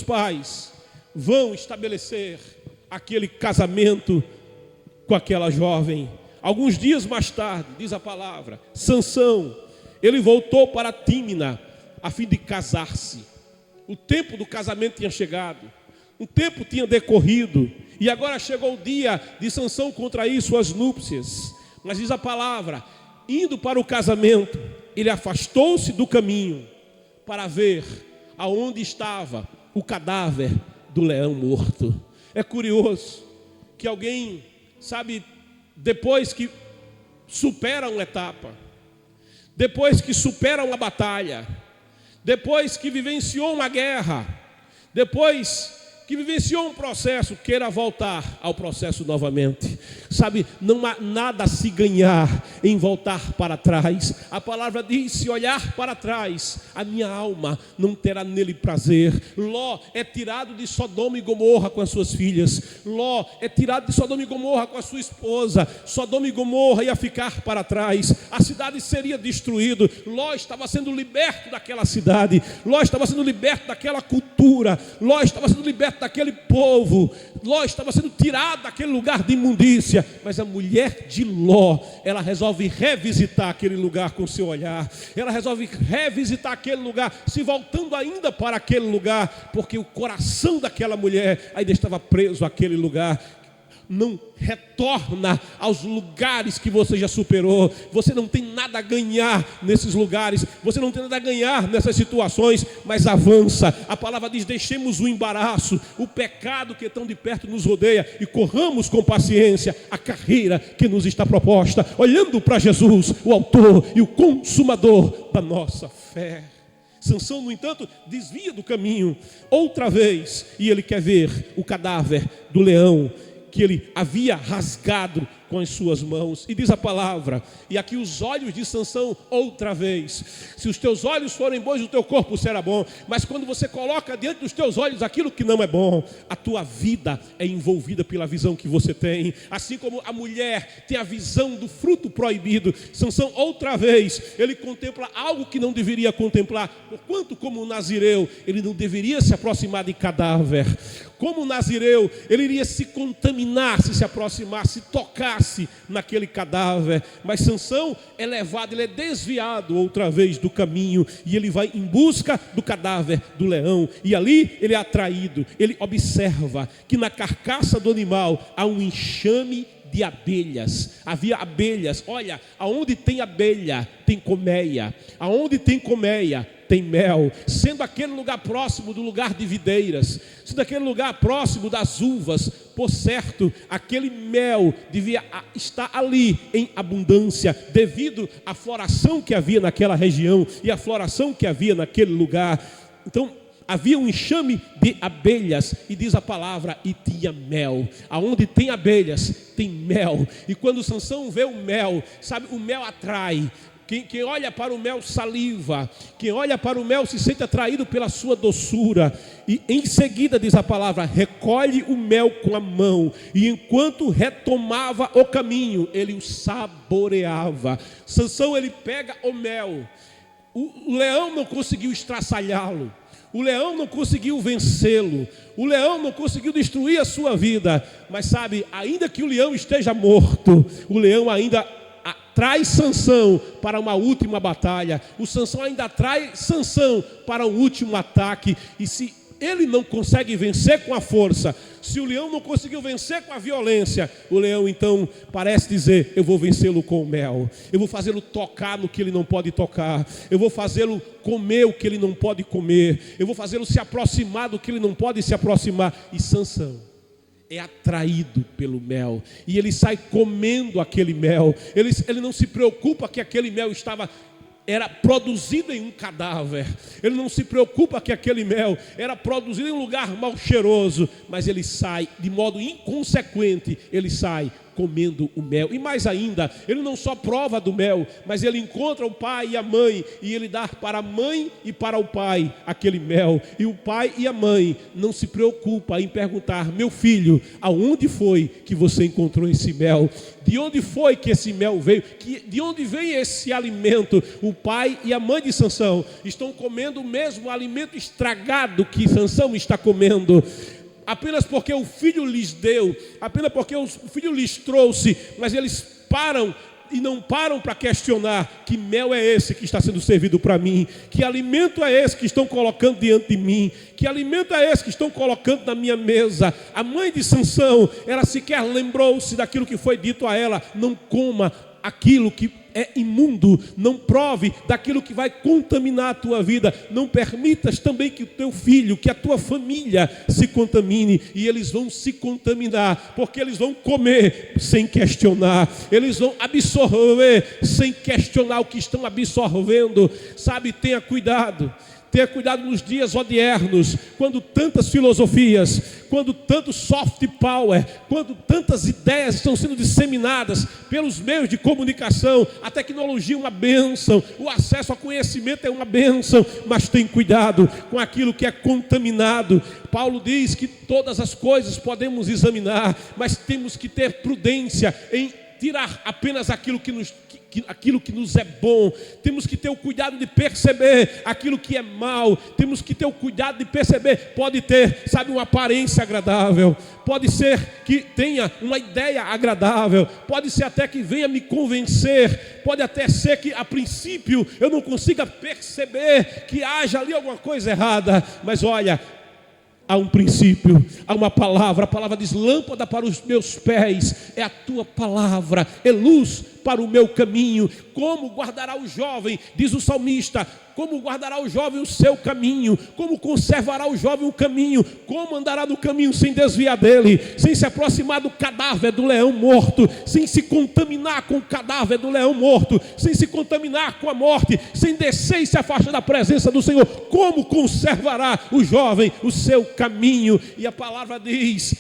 pais vão estabelecer aquele casamento com aquela jovem. Alguns dias mais tarde, diz a palavra, Sansão, ele voltou para Tímina a fim de casar-se. O tempo do casamento tinha chegado, um tempo tinha decorrido, e agora chegou o dia de Sansão contrair suas núpcias. Mas diz a palavra, indo para o casamento, ele afastou-se do caminho para ver aonde estava o cadáver do leão morto. É curioso que alguém, sabe, depois que supera uma etapa, depois que supera uma batalha, depois que vivenciou uma guerra, depois que vivenciou um processo, queira voltar ao processo novamente. Sabe, não há nada a se ganhar em voltar para trás. A palavra diz: se olhar para trás, a minha alma não terá nele prazer. Ló é tirado de Sodoma e Gomorra com as suas filhas. Ló é tirado de Sodoma e Gomorra com a sua esposa. Sodoma e Gomorra ia ficar para trás. A cidade seria destruída. Ló estava sendo liberto daquela cidade. Ló estava sendo liberto daquela cultura. Ló estava sendo liberto daquele povo. Ló estava sendo tirado daquele lugar de imundícia. Mas a mulher de Ló, ela resolve revisitar aquele lugar com seu olhar. Ela resolve revisitar aquele lugar, se voltando ainda para aquele lugar, porque o coração daquela mulher ainda estava preso àquele lugar. Não retorna aos lugares que você já superou. Você não tem nada a ganhar nesses lugares, você não tem nada a ganhar nessas situações, mas avança. A palavra diz: deixemos o embaraço, o pecado que tão de perto nos rodeia e corramos com paciência a carreira que nos está proposta, olhando para Jesus, o autor e o consumador da nossa fé. Sansão, no entanto, desvia do caminho outra vez, e ele quer ver o cadáver do leão que ele havia rasgado com as suas mãos. E diz a palavra, e aqui os olhos de Sansão outra vez: se os teus olhos forem bons, o teu corpo será bom. Mas quando você coloca diante dos teus olhos aquilo que não é bom, a tua vida é envolvida pela visão que você tem. Assim como a mulher tem a visão do fruto proibido, Sansão outra vez, ele contempla algo que não deveria contemplar. Porquanto, como nazireu, ele não deveria se aproximar de cadáver. Como nazireu, ele iria se contaminar se aproximasse, se tocasse naquele cadáver. Mas Sansão é levado, ele é desviado outra vez do caminho, e ele vai em busca do cadáver do leão. E ali ele é atraído, ele observa que na carcaça do animal há um enxame de abelhas. Havia abelhas. Olha, aonde tem abelha, tem colmeia. Aonde tem colmeia, tem mel. Sendo aquele lugar próximo do lugar de videiras, sendo aquele lugar próximo das uvas, por certo, aquele mel devia estar ali em abundância, devido à floração que havia naquela região e à floração que havia naquele lugar. Então, havia um enxame de abelhas, e diz a palavra, e tinha mel. Aonde tem abelhas, tem mel. E quando Sansão vê o mel, sabe, o mel atrai. Quem olha para o mel saliva, quem olha para o mel se sente atraído pela sua doçura. E em seguida, diz a palavra, recolhe o mel com a mão, e enquanto retomava o caminho, ele o saboreava. Sansão, ele pega o mel. O leão não conseguiu estraçalhá-lo, o leão não conseguiu vencê-lo, o leão não conseguiu destruir a sua vida. Mas sabe, ainda que o leão esteja morto, o leão ainda traz Sansão para uma última batalha. O Sansão ainda traz Sansão para um último ataque. E se ele não consegue vencer com a força, se o leão não conseguiu vencer com a violência, o leão então parece dizer: eu vou vencê-lo com o mel, eu vou fazê-lo tocar no que ele não pode tocar, eu vou fazê-lo comer o que ele não pode comer, eu vou fazê-lo se aproximar do que ele não pode se aproximar. E Sansão é atraído pelo mel, e ele sai comendo aquele mel. Ele não se preocupa que aquele mel era produzido em um cadáver. Ele não se preocupa que aquele mel era produzido em um lugar mal cheiroso. Mas ele sai, de modo inconsequente, ele sai comendo o mel. E mais ainda, ele não só prova do mel, mas ele encontra o pai e a mãe, e ele dá para a mãe e para o pai aquele mel. E o pai e a mãe não se preocupam em perguntar: meu filho, aonde foi que você encontrou esse mel? De onde foi que esse mel veio? De onde vem esse alimento? O pai e a mãe de Sansão estão comendo o mesmo alimento estragado que Sansão está comendo. Apenas porque o filho lhes deu, apenas porque o filho lhes trouxe, mas eles param e não param para questionar: que mel é esse que está sendo servido para mim? Que alimento é esse que estão colocando diante de mim? Que alimento é esse que estão colocando na minha mesa? A mãe de Sansão, ela sequer lembrou-se daquilo que foi dito a ela: não coma aquilo que é imundo, não prove daquilo que vai contaminar a tua vida. Não permitas também que o teu filho, que a tua família se contamine. E eles vão se contaminar, porque eles vão comer sem questionar, eles vão absorver sem questionar o que estão absorvendo. Sabe, tenha cuidado nos dias odiernos, quando tantas filosofias, quando tanto soft power, quando tantas ideias estão sendo disseminadas pelos meios de comunicação. A tecnologia é uma bênção, o acesso ao conhecimento é uma bênção, mas tem cuidado com aquilo que é contaminado. Paulo diz que todas as coisas podemos examinar, mas temos que ter prudência em tirar apenas aquilo que nos é bom. Temos que ter o cuidado de perceber aquilo que é mal. Temos que ter o cuidado de perceber. Pode ter, sabe, uma aparência agradável, pode ser que tenha uma ideia agradável, pode ser até que venha me convencer, pode até ser que a princípio eu não consiga perceber que haja ali alguma coisa errada. Mas olha, há um princípio, há uma palavra. A palavra diz: lâmpada para os meus pés é a tua palavra, é luz para o meu caminho. Como guardará o jovem, diz o salmista, como guardará o jovem o seu caminho? Como conservará o jovem o caminho? Como andará no caminho sem desviar dele, sem se aproximar do cadáver do leão morto, sem se contaminar com o cadáver do leão morto, sem se contaminar com a morte, sem descer e se afastar da presença do Senhor? Como conservará o jovem o seu caminho? E a palavra diz: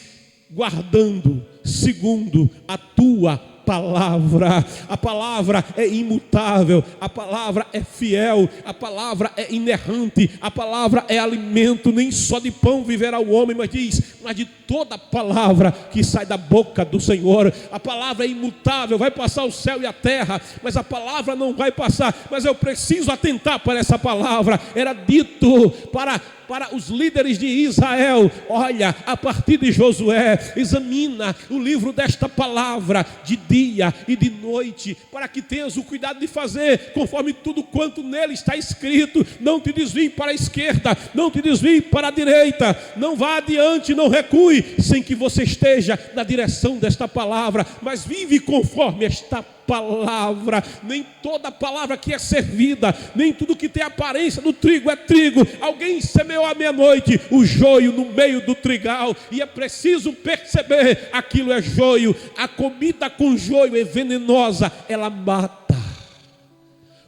guardando segundo a tua palavra. A palavra é imutável, a palavra é fiel, a palavra é inerrante, a palavra é alimento. Nem só de pão viverá o homem, mas de toda a palavra que sai da boca do Senhor. A palavra é imutável, vai passar o céu e a terra, mas a palavra não vai passar. Mas eu preciso atentar para essa palavra. Era dito para os líderes de Israel: olha, a partir de Josué, examina o livro desta palavra de dia e de noite, para que tenhas o cuidado de fazer conforme tudo quanto nele está escrito. Não te desvie para a esquerda, não te desvie para a direita, não vá adiante, não recue, sem que você esteja na direção desta palavra, mas vive conforme esta palavra. Nem toda palavra que é servida, nem tudo que tem aparência do trigo é trigo. Alguém semeou à meia-noite o joio no meio do trigal, e é preciso perceber: aquilo é joio. A comida com joio é venenosa, ela mata.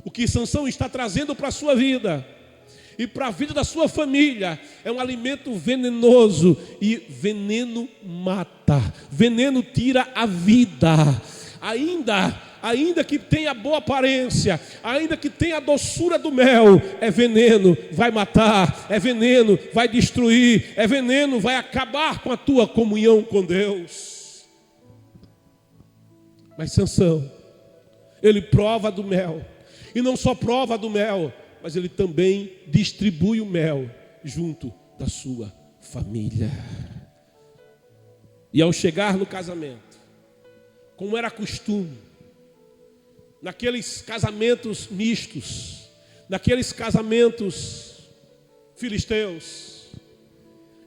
O que Sansão está trazendo para a sua vida e para a vida da sua família é um alimento venenoso, e veneno mata, veneno tira a vida. Ainda que tenha boa aparência, ainda que tenha a doçura do mel, é veneno, vai matar, é veneno, vai destruir, é veneno, vai acabar com a tua comunhão com Deus. Mas Sansão, ele prova do mel, e não só prova do mel, mas ele também distribui o mel junto da sua família. E ao chegar no casamento, como era costume, naqueles casamentos mistos, naqueles casamentos filisteus,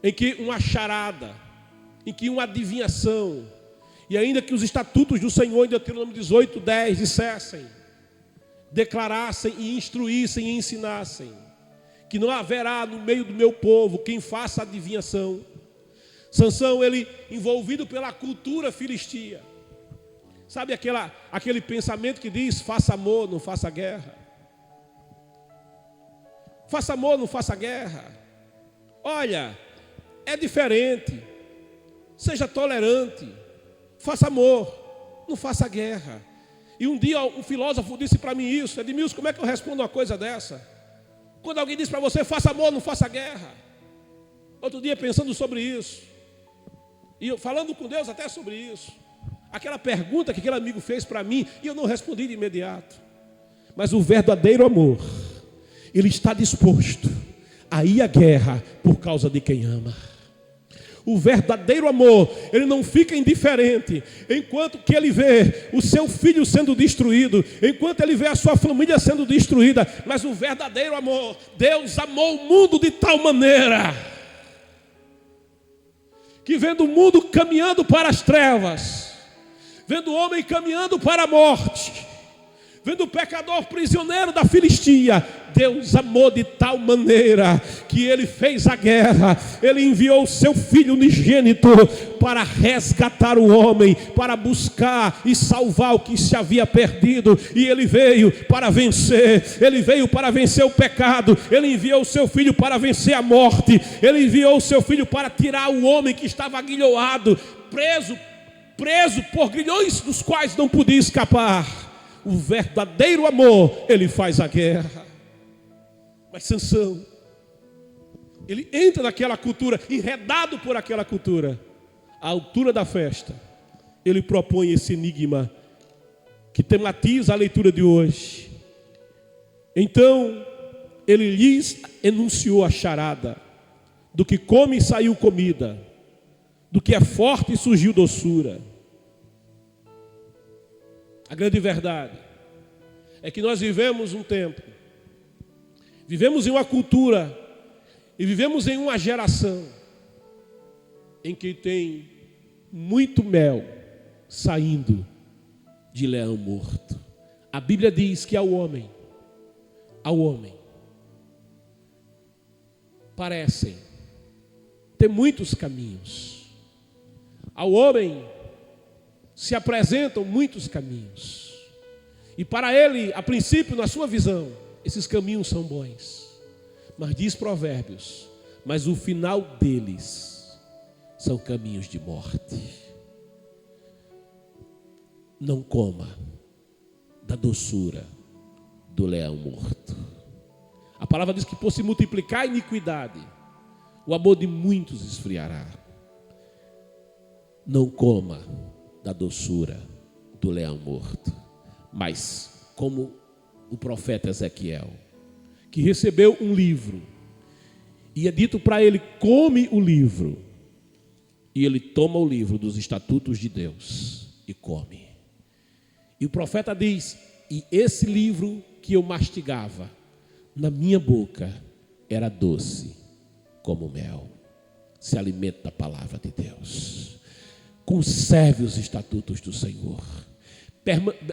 em que uma charada, em que uma adivinhação, e ainda que os estatutos do Senhor em Deuteronômio 18:10 dissessem, declarassem e instruíssem e ensinassem que não haverá no meio do meu povo quem faça adivinhação. Sansão, ele envolvido pela cultura filistia, sabe aquele pensamento que diz: faça amor, não faça guerra. Faça amor, não faça guerra. Olha, é diferente. Seja tolerante. Faça amor, não faça guerra. E um dia um filósofo disse para mim isso: Edmilson, como é que eu respondo uma coisa dessa? Quando alguém diz para você: faça amor, não faça guerra. Outro dia pensando sobre isso, e eu falando com Deus até sobre isso, aquela pergunta que aquele amigo fez para mim, e eu não respondi de imediato. Mas o verdadeiro amor, ele está disposto a ir à guerra por causa de quem ama. O verdadeiro amor, ele não fica indiferente enquanto que ele vê o seu filho sendo destruído, enquanto ele vê a sua família sendo destruída. Mas o verdadeiro amor, Deus amou o mundo de tal maneira que, vendo o mundo caminhando para as trevas, vendo o homem caminhando para a morte, vendo o pecador prisioneiro da Filistia, Deus amou de tal maneira que ele fez a guerra. Ele enviou o seu filho unigênito para resgatar o homem, para buscar e salvar o que se havia perdido. E ele veio para vencer, ele veio para vencer o pecado. Ele enviou o seu filho para vencer a morte. Ele enviou o seu filho para tirar o homem que estava aguilhoado, preso por grilhões dos quais não podia escapar. O verdadeiro amor, ele faz a guerra. Mas Sansão, ele entra naquela cultura, enredado por aquela cultura. À altura da festa, ele propõe esse enigma que tematiza a leitura de hoje. Então, ele lhes enunciou a charada: do que come saiu comida, do que é forte surgiu doçura. A grande verdade é que nós vivemos um tempo, vivemos em uma cultura e vivemos em uma geração em que tem muito mel saindo de leão morto. A Bíblia diz que ao homem parecem ter muitos caminhos. Ao homem se apresentam muitos caminhos. E para ele, a princípio, na sua visão, esses caminhos são bons. Mas diz Provérbios: mas o final deles são caminhos de morte. não coma da doçura do leão morto. A palavra diz que por se multiplicar a iniquidade, o amor de muitos esfriará. Não coma da doçura do leão morto, mas como o profeta Ezequiel, que recebeu um livro, e é dito para ele: come o livro, e ele toma o livro dos estatutos de Deus e come. E o profeta diz: e esse livro que eu mastigava na minha boca era doce como mel. Se alimenta da palavra de Deus, conserve os estatutos do Senhor.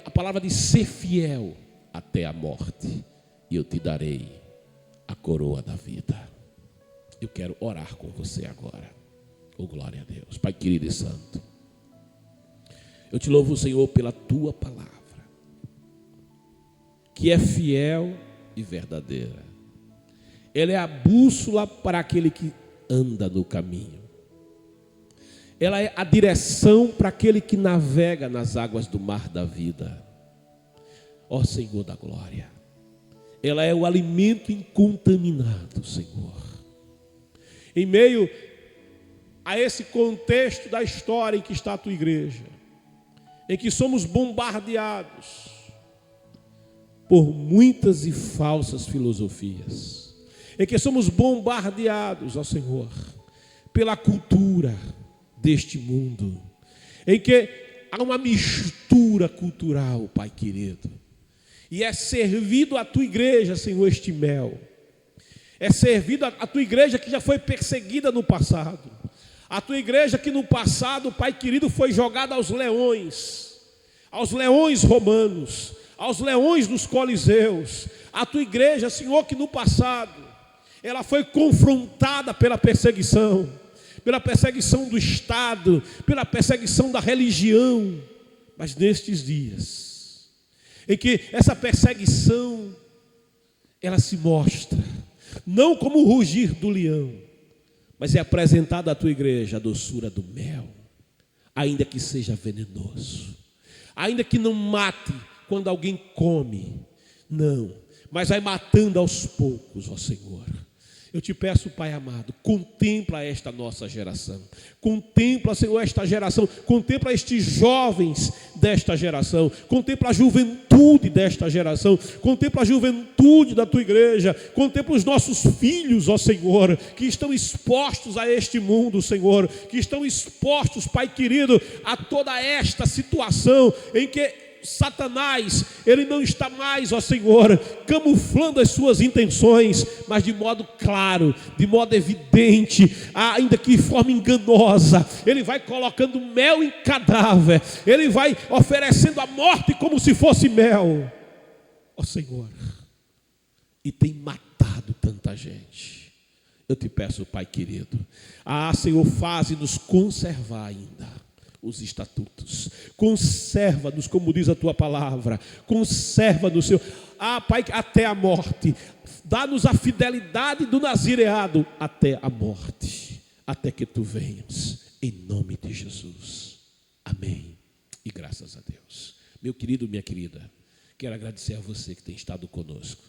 A palavra diz: ser fiel até a morte, e eu te darei a coroa da vida. Eu quero orar com você agora. Oh, glória a Deus. Pai querido e santo, eu te louvo, Senhor, pela tua palavra, que é fiel e verdadeira. Ela é a bússola para aquele que anda no caminho. Ela é a direção para aquele que navega nas águas do mar da vida. Ó Senhor da glória, ela é o alimento incontaminado, Senhor. Em meio a esse contexto da história em que está a tua igreja, em que somos bombardeados por muitas e falsas filosofias, em que somos bombardeados, ó Senhor, pela cultura deste mundo, em que há uma mistura cultural, Pai querido, e é servido à tua igreja, Senhor, este mel. É servido à tua igreja que já foi perseguida no passado. A tua igreja que no passado, Pai querido, foi jogada aos leões romanos, aos leões dos coliseus. A tua igreja, Senhor, que no passado ela foi confrontada pela perseguição do Estado, pela perseguição da religião. Mas nestes dias, em que essa perseguição, ela se mostra, não como o rugir do leão, mas é apresentada à tua igreja a doçura do mel, ainda que seja venenoso, ainda que não mate quando alguém come, não, mas vai matando aos poucos, ó Senhor. Eu te peço, Pai amado, contempla esta nossa geração, contempla, Senhor, esta geração, contempla estes jovens desta geração, contempla a juventude desta geração, contempla a juventude da tua igreja, contempla os nossos filhos, ó Senhor, que estão expostos a este mundo, Senhor, que estão expostos, Pai querido, a toda esta situação em que Satanás, ele não está mais, ó Senhor, camuflando as suas intenções, mas de modo claro, de modo evidente, ainda que de forma enganosa, ele vai colocando mel em cadáver, ele vai oferecendo a morte como se fosse mel, ó Senhor, e tem matado tanta gente. Eu te peço, Pai querido, Senhor, faze-nos conservar ainda os estatutos, conserva-nos, como diz a tua palavra, conserva-nos, Senhor, Pai, até a morte, dá-nos a fidelidade do nazireado até a morte, até que tu venhas, em nome de Jesus, amém, e graças a Deus. Meu querido, minha querida, quero agradecer a você que tem estado conosco.